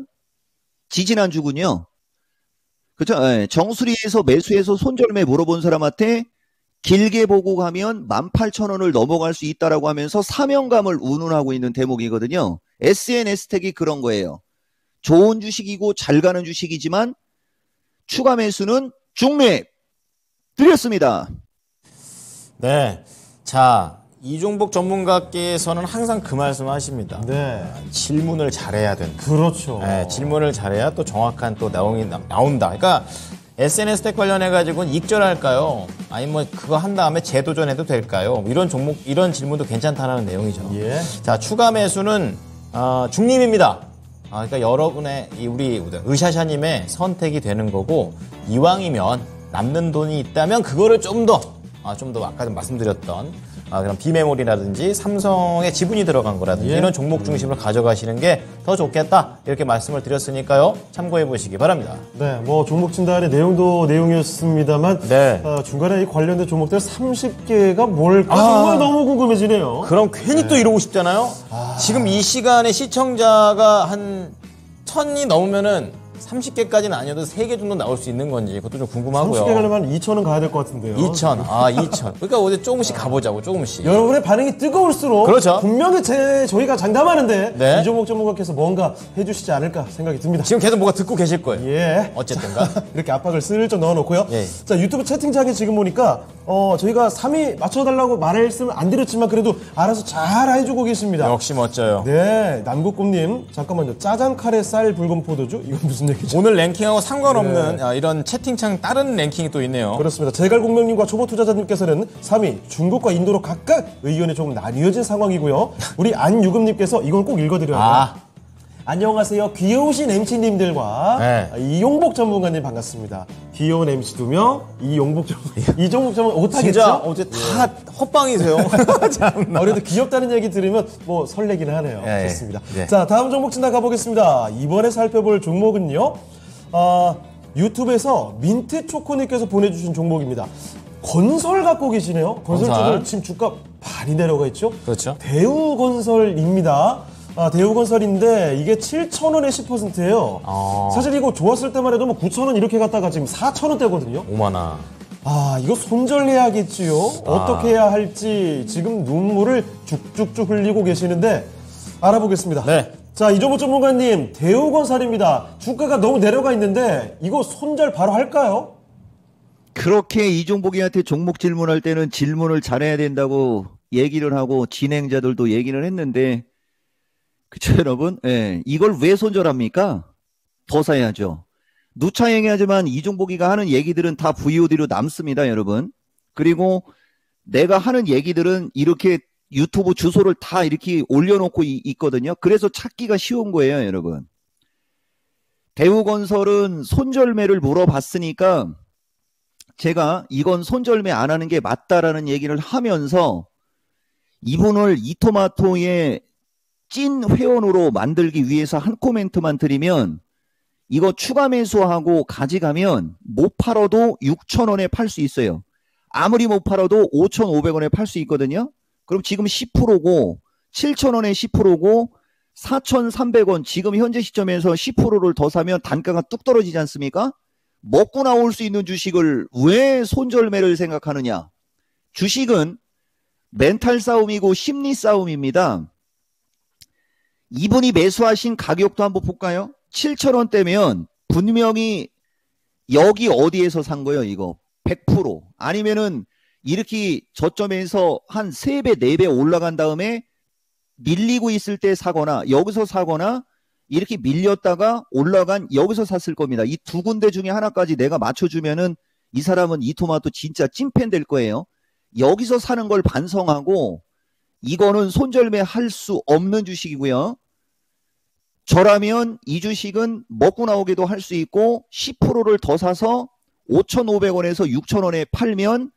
지지난주군요. 그죠? 예, 정수리에서 매수해서 손절매 물어본 사람한테 길게 보고 가면 18,000원을 넘어갈 수 있다라고 하면서 사명감을 운운하고 있는 대목이거든요. SNS택이 그런 거예요. 좋은 주식이고 잘 가는 주식이지만 추가 매수는 중립 드렸습니다. 네. 자, 이종복 전문가께서는 항상 그 말씀 하십니다. 네. 질문을 잘해야 된다. 그렇죠. 네, 질문을 잘해야 또 정확한 또 나온다. 그러니까 SNS 텍 관련해가지고는 익절할까요? 아니 뭐 그거 한 다음에 재도전해도 될까요? 이런 종목, 이런 질문도 괜찮다는 내용이죠. 예. 자, 추가 매수는 중립입니다. 그러니까 여러분의 우리 의샤샤님의 선택이 되는 거고 이왕이면 남는 돈이 있다면 그거를 좀 더 아까 말씀드렸던 그런 비메모리라든지 삼성의 지분이 들어간 거라든지 예. 이런 종목 중심으로 가져가시는 게 더 좋겠다 이렇게 말씀을 드렸으니까요. 참고해 보시기 바랍니다. 네, 뭐 종목 진단의 내용도 내용이었습니다만 네. 중간에 이 관련된 종목들 30개가 뭘까 정말 너무 궁금해지네요. 그럼 괜히 또 이러고 싶잖아요. 지금 이 시간에 시청자가 한 1000이 넘으면은 30개까지는 아니어도 3개 정도 나올 수 있는 건지 그것도 좀 궁금하고요. 30개 가려면 2,000은 가야 될 것 같은데요. 2,000. 2,000. 그러니까 어제 조금씩 가보자고, 조금씩. 여러분의 반응이 뜨거울수록 그렇죠. 분명히 저희가 장담하는데 네. 이종목 전문가께서 뭔가 해주시지 않을까 생각이 듭니다. 지금 계속 뭐가 듣고 계실 거예요. 예. 어쨌든가. 이렇게 압박을 슬쩍 넣어놓고요. 예. 자, 유튜브 채팅창에 지금 보니까 저희가 3위 맞춰달라고 말씀을 안 드렸지만 그래도 알아서 잘 해주고 계십니다. 역시 멋져요. 네, 남국꿈님 잠깐만요. 짜장 카레 쌀 붉은 포도주 이건 무슨 얘기죠? 오늘 랭킹하고 상관없는 이런 채팅창 다른 랭킹이 또 있네요. 그렇습니다. 제갈공명님과 초보 투자자님께서는 3위 중국과 인도로 각각 의견이 조금 나뉘어진 상황이고요. 우리 안유금님께서 이걸 꼭 읽어드려야 돼요. 안녕하세요. 귀여우신 MC님들과 네. 이용복 전문가님 반갑습니다. 귀여운 MC 2명, 이종복 전문가 진짜 오타겠죠? 어제 다 헛방이세요. 그래도 귀엽다는 얘기 들으면 뭐 설레기는 하네요. 예, 좋습니다. 예. 자, 다음 종목 진단 가보겠습니다. 이번에 살펴볼 종목은요. 유튜브에서 민트 초코님께서 보내주신 종목입니다. 건설 갖고 계시네요. 건설 쪽은 지금 주가 많이 내려가 있죠. 그렇죠. 대우건설입니다. 대우건설인데 이게 7,000원에 10%예요. 사실 이거 좋았을 때만 해도 뭐 9,000원 이렇게 갔다가 지금 4,000원대거든요. 오마나. 이거 손절해야겠지요. 어떻게 해야 할지 지금 눈물을 쭉쭉쭉 흘리고 계시는데 알아보겠습니다. 네. 자, 이종호 전문가님, 대우건설입니다. 주가가 너무 내려가 있는데 이거 손절 바로 할까요? 그렇게 이종복이한테 종목 질문할 때는 질문을 잘해야 된다고 얘기를 하고 진행자들도 얘기를 했는데 그쵸 여러분? 예, 이걸 왜 손절합니까? 더 사야죠. 누차 얘기하지만 이종복이가 하는 얘기들은 다 VOD로 남습니다, 여러분. 그리고 내가 하는 얘기들은 이렇게 유튜브 주소를 다 이렇게 올려놓고 있거든요. 그래서 찾기가 쉬운 거예요, 여러분. 대우건설은 손절매를 물어봤으니까 제가 이건 손절매 안 하는 게 맞다라는 얘기를 하면서 이분을 이토마토의 찐 회원으로 만들기 위해서 한 코멘트만 드리면 이거 추가 매수하고 가져가면 못 팔아도 6,000원에 팔 수 있어요. 아무리 못 팔아도 5,500원에 팔 수 있거든요. 그럼 지금 10%고 7,000원에 10%고 4,300원 지금 현재 시점에서 10%를 더 사면 단가가 뚝 떨어지지 않습니까? 먹고 나올 수 있는 주식을 왜 손절매를 생각하느냐? 주식은 멘탈 싸움이고 심리 싸움입니다. 이분이 매수하신 가격도 한번 볼까요? 7,000원대면 분명히 여기 어디에서 산 거예요, 이거? 100%. 아니면은 이렇게 저점에서 한 3배, 4배 올라간 다음에 밀리고 있을 때 사거나 여기서 사거나 이렇게 밀렸다가 올라간 여기서 샀을 겁니다. 이 두 군데 중에 하나까지 내가 맞춰주면은 이 사람은 이 토마토 진짜 찐팬 될 거예요. 여기서 사는 걸 반성하고 이거는 손절매 할 수 없는 주식이고요. 저라면 이 주식은 먹고 나오기도 할 수 있고 10%를 더 사서 5,500원에서 6,000원에 팔면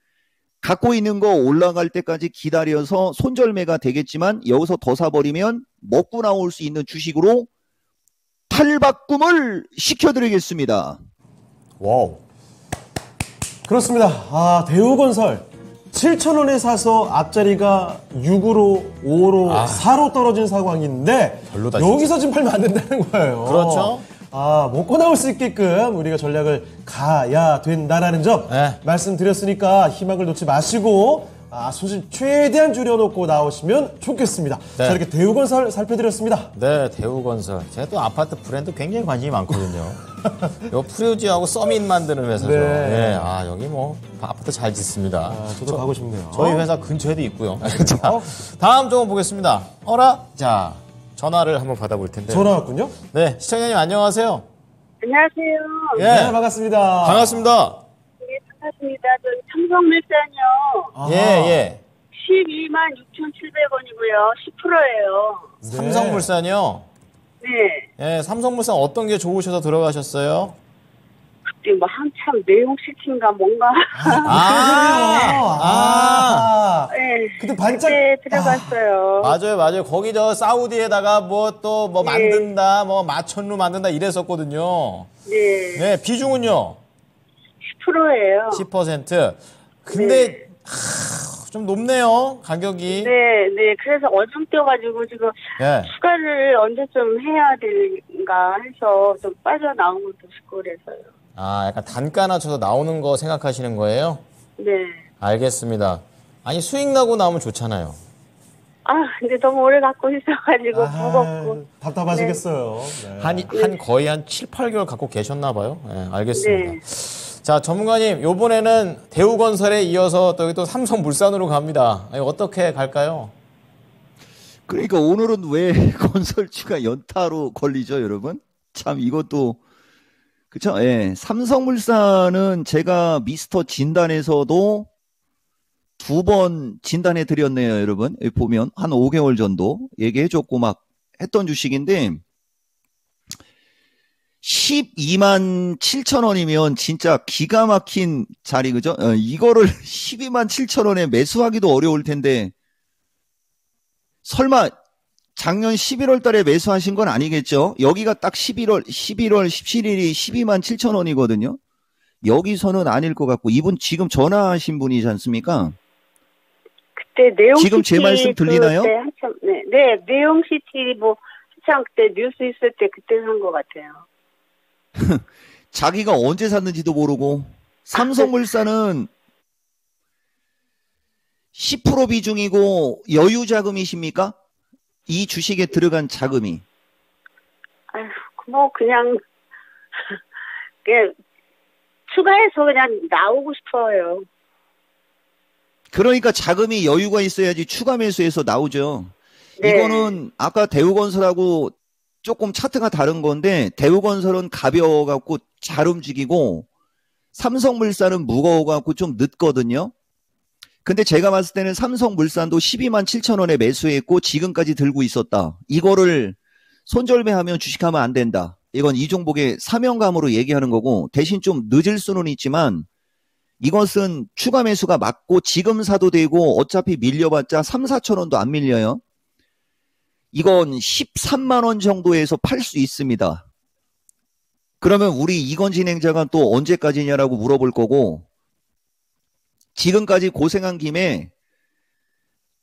갖고 있는 거 올라갈 때까지 기다려서 손절매가 되겠지만 여기서 더 사버리면 먹고 나올 수 있는 주식으로 탈바꿈을 시켜드리겠습니다. 와우. 그렇습니다. 아, 대우건설 7,000원에 사서 앞자리가 6으로 5로 4로 떨어진 상황인데 별로다, 여기서 지금 팔면 안 된다는 거예요. 그렇죠. 아, 먹고 나올 수 있게끔 우리가 전략을 가야 된다라는 점 네. 말씀드렸으니까 희망을 놓지 마시고 손실 최대한 줄여놓고 나오시면 좋겠습니다. 네. 자, 이렇게 대우건설 살펴드렸습니다. 네, 대우건설. 제가 또 아파트 브랜드 굉장히 관심이 많거든요. 요 프리우지하고 서민 만드는 회사죠. 네. 네, 여기 뭐 아파트 잘 짓습니다. 저도 가고 싶네요. 저희 회사 근처에도 있고요. 자, 다음 좀 보겠습니다. 자, 전화를 한번 받아볼 텐데. 전화 왔군요. 네, 시청자님 안녕하세요. 안녕하세요. 예, 네, 반갑습니다. 반갑습니다. 네, 반갑습니다. 저희 삼성물산이요. 예. 12만 6,700원이고요. 10%예요. 네. 삼성물산이요. 네. 예, 삼성물산 어떤 게 좋으셔서 들어가셨어요? 그때 뭐 한참 내용시킨가 뭔가. 네. 그때 반짝. 그때 들어갔어요. 맞아요. 거기 저 사우디에다가 뭐 또 뭐 만든다, 뭐 마천루 만든다 이랬었거든요. 네. 네, 비중은요? 10%예요. 10%. 근데 좀 높네요, 가격이. 네. 그래서 어중뛰어가지고 지금 예. 추가를 언제쯤 해야 될까 해서 좀 빠져나온 것도 싶고 그래서요. 약간 단가 낮춰서 나오는 거 생각하시는 거예요? 네. 알겠습니다. 아니, 수익 나고 나오면 좋잖아요. 근데 너무 오래 갖고 있어가지고 무겁고. 답답하시겠어요. 네. 한 거의 한 7, 8개월 갖고 계셨나 봐요. 네, 알겠습니다. 네. 자, 전문가님, 요번에는 대우건설에 이어서 또 여기 또 삼성물산으로 갑니다. 어떻게 갈까요? 그러니까 오늘은 왜 건설주가 연타로 걸리죠, 여러분? 참 이것도 그쵸? 예. 삼성물산은 제가 미스터 진단에서도 2번 진단해 드렸네요, 여러분. 여기 보면 한 5개월 전도 얘기해 줬고 막 했던 주식인데 12만 7천 원이면 진짜 기가 막힌 자리, 그죠? 이거를 12만 7천 원에 매수하기도 어려울 텐데 설마 작년 11월 달에 매수하신 건 아니겠죠? 여기가 딱 11월 17일이 12만 7천 원이거든요. 여기서는 아닐 것 같고 이분 지금 전화하신 분이지 않습니까? 그때 내용시티 지금 제 말씀 들리나요? 그때 한참 네 내용시티 뭐 한참 그때 뉴스 있을 때 그때 산 것 같아요. 자기가 언제 샀는지도 모르고 삼성물산은 10% 비중이고 여유 자금이십니까? 이 주식에 들어간 자금이. 뭐 그냥 추가해서 그냥 나오고 싶어요. 그러니까 자금이 여유가 있어야지 추가 매수해서 나오죠. 네. 이거는 아까 대우건설하고 조금 차트가 다른 건데 대우건설은 가벼워갖고 잘 움직이고 삼성물산은 무거워갖고 좀 늦거든요. 근데 제가 봤을 때는 삼성물산도 12만 7천 원에 매수했고 지금까지 들고 있었다. 이거를 손절매하면 주식하면 안 된다. 이건 이 종목의 사명감으로 얘기하는 거고 대신 좀 늦을 수는 있지만 이것은 추가 매수가 맞고 지금 사도 되고 어차피 밀려봤자 3, 4천 원도 안 밀려요. 이건 13만 원 정도에서 팔 수 있습니다. 그러면 우리 이건 진행자가 또 언제까지냐라고 물어볼 거고 지금까지 고생한 김에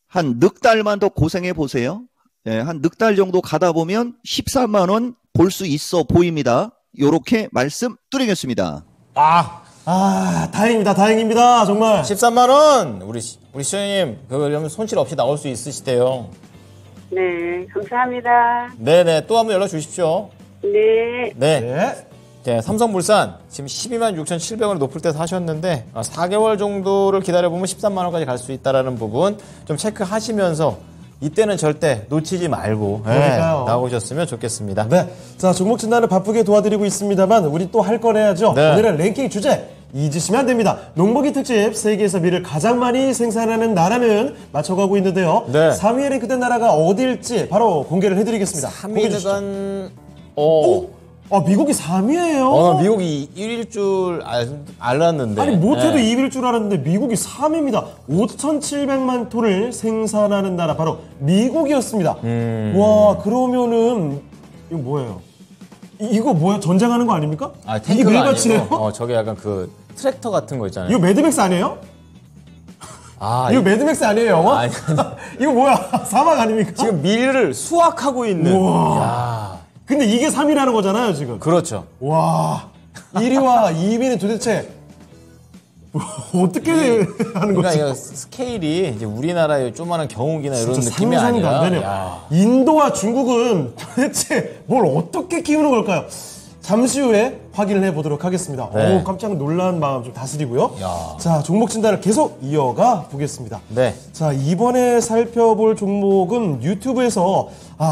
한 넉 달만 더 고생해 보세요. 예, 한 넉 달 정도 가다 보면 13만 원 볼 수 있어 보입니다. 요렇게 말씀드리겠습니다. 다행입니다. 다행입니다. 정말. 13만 원 우리 시장님 그러면 손실 없이 나올 수 있으시대요. 네, 감사합니다. 네네 또 한번 연락 주십시오. 네. 네. 네. 네, 삼성물산 지금 12만 6,700원에 높을 때 사셨는데 4개월 정도를 기다려보면 13만 원까지 갈 수 있다는 부분 좀 체크하시면서 이때는 절대 놓치지 말고 나오셨으면 좋겠습니다. 네. 자, 종목 진단을 바쁘게 도와드리고 있습니다만 우리 또 할 건 해야죠. 네. 오늘은 랭킹 주제 잊으시면 안 됩니다. 농번기 특집 세계에서 밀을 가장 많이 생산하는 나라는 맞춰가고 있는데요. 네. 3위에 랭크된 나라가 어디일지 바로 공개를 해드리겠습니다. 공개해 주시죠. 3위는 미국이 3위예요. 미국이 1일 줄 알았는데. 아니 못해도 네. 2위일 줄 알았는데 미국이 3위입니다. 5,700만 톤을 생산하는 나라 바로 미국이었습니다. 와 그러면은 이거 뭐예요? 이거 뭐야? 전쟁하는 거 아닙니까? 탱크가 이게 밀밭이에요? 아니고 저게 약간 그 트랙터 같은 거 있잖아요. 이거 매드맥스 아니에요? 이거 매드맥스 아니에요 영화? 아니. 이거 뭐야? 사막 아닙니까? 지금 밀을 수확하고 있는. 우와. 야. 근데 이게 3위라는 거잖아요 지금. 그렇죠. 와 1위와 2위는 도대체 어떻게 하는 그러니까 거지? 이거 스케일이 이제 우리나라의 조그마한 경욱이나 이런 진짜 느낌이 상상도 아니라. 안 되네요. 야. 인도와 중국은 도대체 뭘 어떻게 키우는 걸까요? 잠시 후에 확인을 해보도록 하겠습니다. 네. 깜짝 놀란 마음 좀 다스리고요. 야. 자, 종목 진단을 계속 이어가 보겠습니다. 네. 자, 이번에 살펴볼 종목은 유튜브에서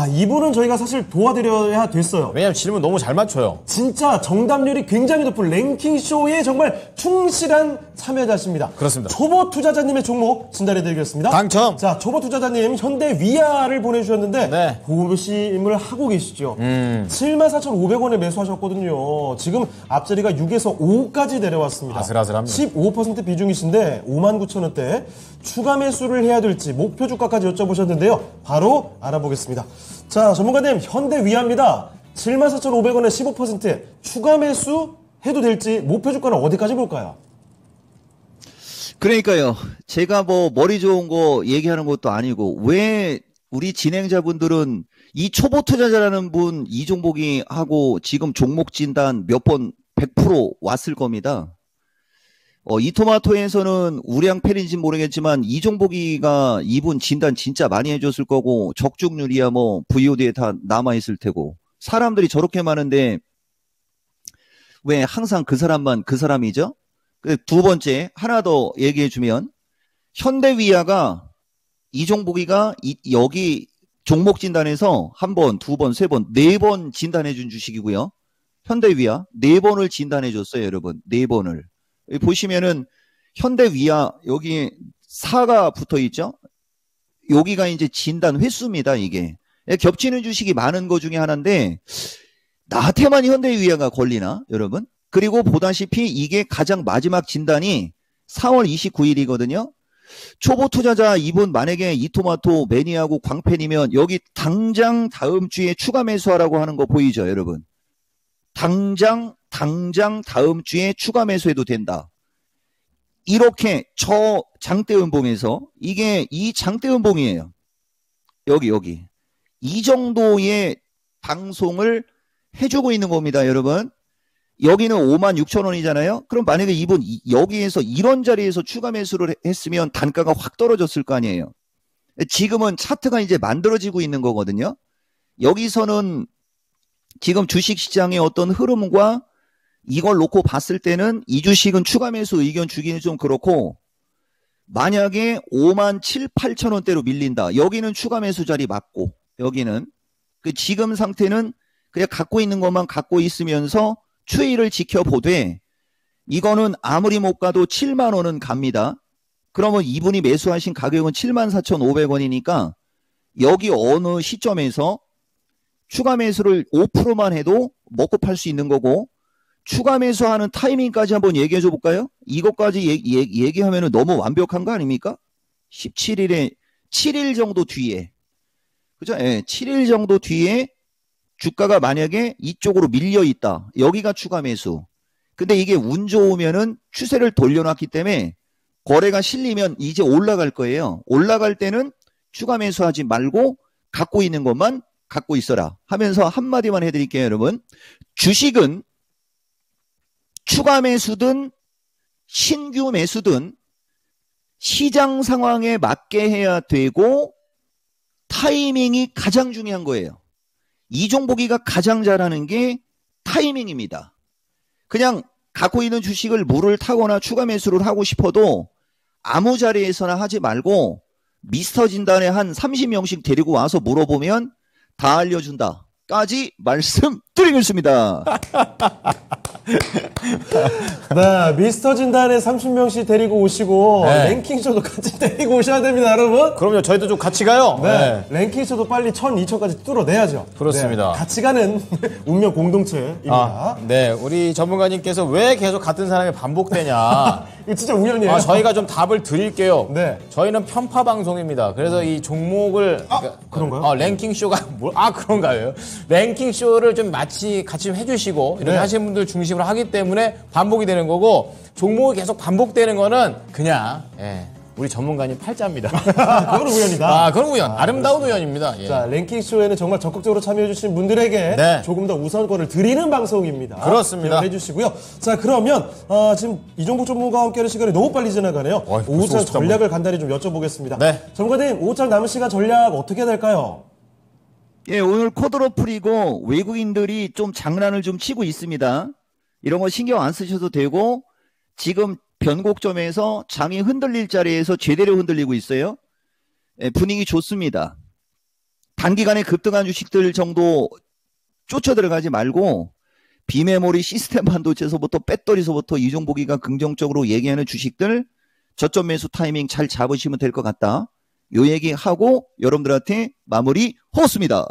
이분은 저희가 사실 도와드려야 됐어요. 왜냐면 질문 너무 잘 맞춰요. 진짜 정답률이 굉장히 높은 랭킹쇼에 정말 충실한 참여자십니다. 그렇습니다. 초보 투자자님의 종목 진단해드리겠습니다. 당첨. 자, 초보 투자자님 현대 위아를 보내주셨는데 네. 고심을 하고 계시죠. 74,500원에 매수하셨거든요. 지금 앞자리가 6에서 5까지 내려왔습니다. 아슬아슬합니다. 15% 비중이신데 59,000원대 추가 매수를 해야 될지 목표 주가까지 여쭤보셨는데요. 바로 알아보겠습니다. 자, 전문가님 현대 위아입니다. 74,500원에 15% 추가 매수 해도 될지 목표 주가는 어디까지 볼까요? 그러니까요. 제가 뭐 머리 좋은 거 얘기하는 것도 아니고 왜 우리 진행자분들은 이 초보 투자자라는 분 이종복이 하고 지금 종목 진단 몇 번 100% 왔을 겁니다. 이토마토에서는 우량 팬인지 모르겠지만 이종복이가 이분 진단 진짜 많이 해줬을 거고 적중률이야 뭐 VOD에 다 남아있을 테고 사람들이 저렇게 많은데 왜 항상 그 사람만 그 사람이죠? 두 번째 하나 더 얘기해주면 현대위아가 이종복이가 여기 종목 진단에서 한 번, 두 번, 세 번, 네 번 진단해준 주식이고요. 현대위아 4번을 진단해줬어요, 여러분. 4번을. 보시면은 현대위아 여기 4가 붙어 있죠? 여기가 이제 진단 횟수입니다, 이게. 겹치는 주식이 많은 거 중에 하나인데 나한테만 현대위아가 걸리나, 여러분? 그리고 보다시피 이게 가장 마지막 진단이 4월 29일이거든요. 초보 투자자 이분 만약에 이토마토 매니아고 광팬이면 여기 당장 다음 주에 추가 매수하라고 하는 거 보이죠, 여러분? 당장 다음 주에 추가 매수해도 된다. 이렇게 저 장대음봉에서 이게 이 장대음봉이에요. 여기 이 정도의 방송을 해주고 있는 겁니다, 여러분. 여기는 56,000원이잖아요. 그럼 만약에 이분 여기에서 이런 자리에서 추가 매수를 했으면 단가가 확 떨어졌을 거 아니에요. 지금은 차트가 이제 만들어지고 있는 거거든요. 여기서는 지금 주식시장의 어떤 흐름과 이걸 놓고 봤을 때는 이 주식은 추가 매수 의견 주기는 좀 그렇고 만약에 57,800원대로 밀린다. 여기는 추가 매수 자리 맞고 여기는 지금 상태는 그냥 갖고 있는 것만 갖고 있으면서 추이를 지켜보되 이거는 아무리 못 가도 7만 원은 갑니다. 그러면 이분이 매수하신 가격은 74,500원이니까 여기 어느 시점에서 추가 매수를 5%만 해도 먹고 팔 수 있는 거고 추가 매수하는 타이밍까지 한번 얘기해 줘 볼까요? 이것까지 얘기하면 너무 완벽한 거 아닙니까? 17일에 7일 정도 뒤에 그죠? 예, 7일 정도 뒤에 주가가 만약에 이쪽으로 밀려 있다. 여기가 추가 매수. 근데 이게 운 좋으면은 추세를 돌려놨기 때문에 거래가 실리면 이제 올라갈 거예요. 올라갈 때는 추가 매수하지 말고 갖고 있는 것만 갖고 있어라 하면서 한마디만 해드릴게요, 여러분. 주식은 추가 매수든 신규 매수든 시장 상황에 맞게 해야 되고 타이밍이 가장 중요한 거예요. 이종복이가 가장 잘하는 게 타이밍입니다. 그냥 갖고 있는 주식을 물을 타거나 추가 매수를 하고 싶어도 아무 자리에서나 하지 말고 미스터 진단에 한 30명씩 데리고 와서 물어보면 다 알려준다까지 말씀드리겠습니다. 네, 미스터 진단에 30명씩 데리고 오시고 네. 랭킹쇼도 같이 데리고 오셔야 됩니다, 여러분. 그럼요. 저희도 좀 같이 가요. 네, 랭킹쇼도 빨리 1000, 2000까지 뚫어내야죠. 그렇습니다. 네, 같이 가는 운명 공동체입니다. 네, 우리 전문가님께서 왜 계속 같은 사람이 반복되냐. 이거 진짜 우연이에요. 저희가 좀 답을 드릴게요. 네. 저희는 편파 방송입니다. 그래서 이 종목을 그런가요? 랭킹 쇼가 그런가요? 랭킹 쇼를 좀 같이 좀 해주시고 이렇게 네. 하시는 분들 중심으로 하기 때문에 반복이 되는 거고 종목이 계속 반복되는 거는 그냥 우리 전문가님 팔자입니다. 그건 우연이다. 그건 우연. 아름다운 우연입니다. 예. 자, 랭킹쇼에는 정말 적극적으로 참여해주신 분들에게 네. 조금 더 우선권을 드리는 방송입니다. 그렇습니다. 해주시고요. 자, 그러면 지금 이종복 전문가와 함께하는 시간이 너무 빨리 지나가네요. 벌써 오후장 53분. 전략을 간단히 좀 여쭤보겠습니다. 네. 전문가님, 오후장 남은 시간 전략 어떻게 될까요? 예, 오늘 코드로 풀이고 외국인들이 좀 장난을 좀 치고 있습니다. 이런 거 신경 안 쓰셔도 되고 지금 변곡점에서 장이 흔들릴 자리에서 제대로 흔들리고 있어요. 예, 분위기 좋습니다. 단기간에 급등한 주식들 정도 쫓아 들어가지 말고 비메모리 시스템 반도체에서부터 배터리서부터 이종보기가 긍정적으로 얘기하는 주식들 저점 매수 타이밍 잘 잡으시면 될 것 같다. 요 얘기하고 여러분들한테 마무리 하겠습니다.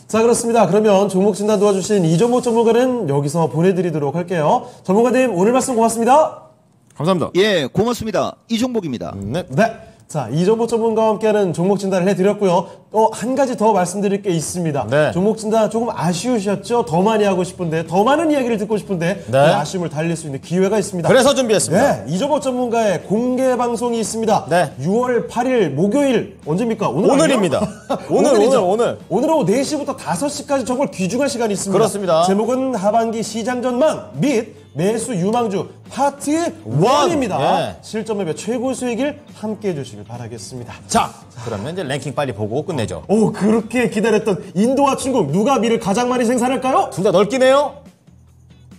자, 그렇습니다. 그러면 종목 진단 도와주신 이종복 전문가는 여기서 보내드리도록 할게요. 전문가님, 오늘 말씀 고맙습니다. 감사합니다. 예, 고맙습니다. 이종복입니다. 네. 네. 자, 이종복 전문가와 함께하는 종목 진단을 해드렸고요. 또 한 가지 더 말씀드릴 게 있습니다. 네. 종목 진단 조금 아쉬우셨죠? 더 많이 하고 싶은데, 더 많은 이야기를 듣고 싶은데 그 아쉬움을 달랠 수 있는 기회가 있습니다. 그래서 준비했습니다. 네, 이종복 전문가의 공개 방송이 있습니다. 네. 6월 8일 목요일 언제입니까? 오늘입니다. 오늘이죠. 오늘. 오늘 오후 4시부터 5시까지 정말 귀중한 시간이 있습니다. 그렇습니다. 제목은 하반기 시장 전망 및 매수 유망주 파트 1입니다. 예. 실전 매매 최고 수익을 함께 해주시길 바라겠습니다. 자, 그러면 이제 랭킹 빨리 보고 끝내죠. 오, 그렇게 기다렸던 인도와 중국 누가 밀을 가장 많이 생산할까요? 둘 다 넓기네요.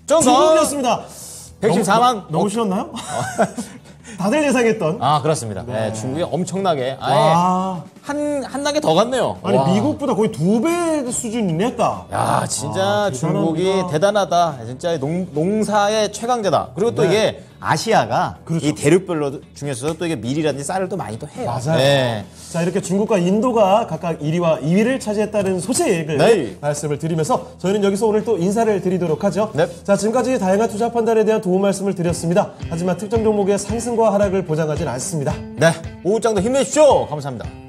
중국이었습니다. 114만. 너무 쉬웠나요? 다들 예상했던. 그렇습니다. 네, 중국이 엄청나게 아예 와. 한 단계 더 갔네요. 아니 와. 미국보다 거의 2배 수준이네 했다. 야, 진짜 대단합니다. 중국이 대단하다. 진짜 농사의 최강자다. 그리고 또 이게 아시아가 그렇죠. 이 대륙별로 중에서도 또 이게 밀이라든지 쌀을 또 많이 또 해요. 맞아요. 네. 자, 이렇게 중국과 인도가 각각 1위와 2위를 차지했다는 소식을 네. 말씀을 드리면서 저희는 여기서 오늘 또 인사를 드리도록 하죠. 네. 자, 지금까지 다양한 투자 판단에 대한 도움 말씀을 드렸습니다. 하지만 특정 종목의 상승과 하락을 보장하진 않습니다. 네. 오후장도 힘내십시오. 감사합니다.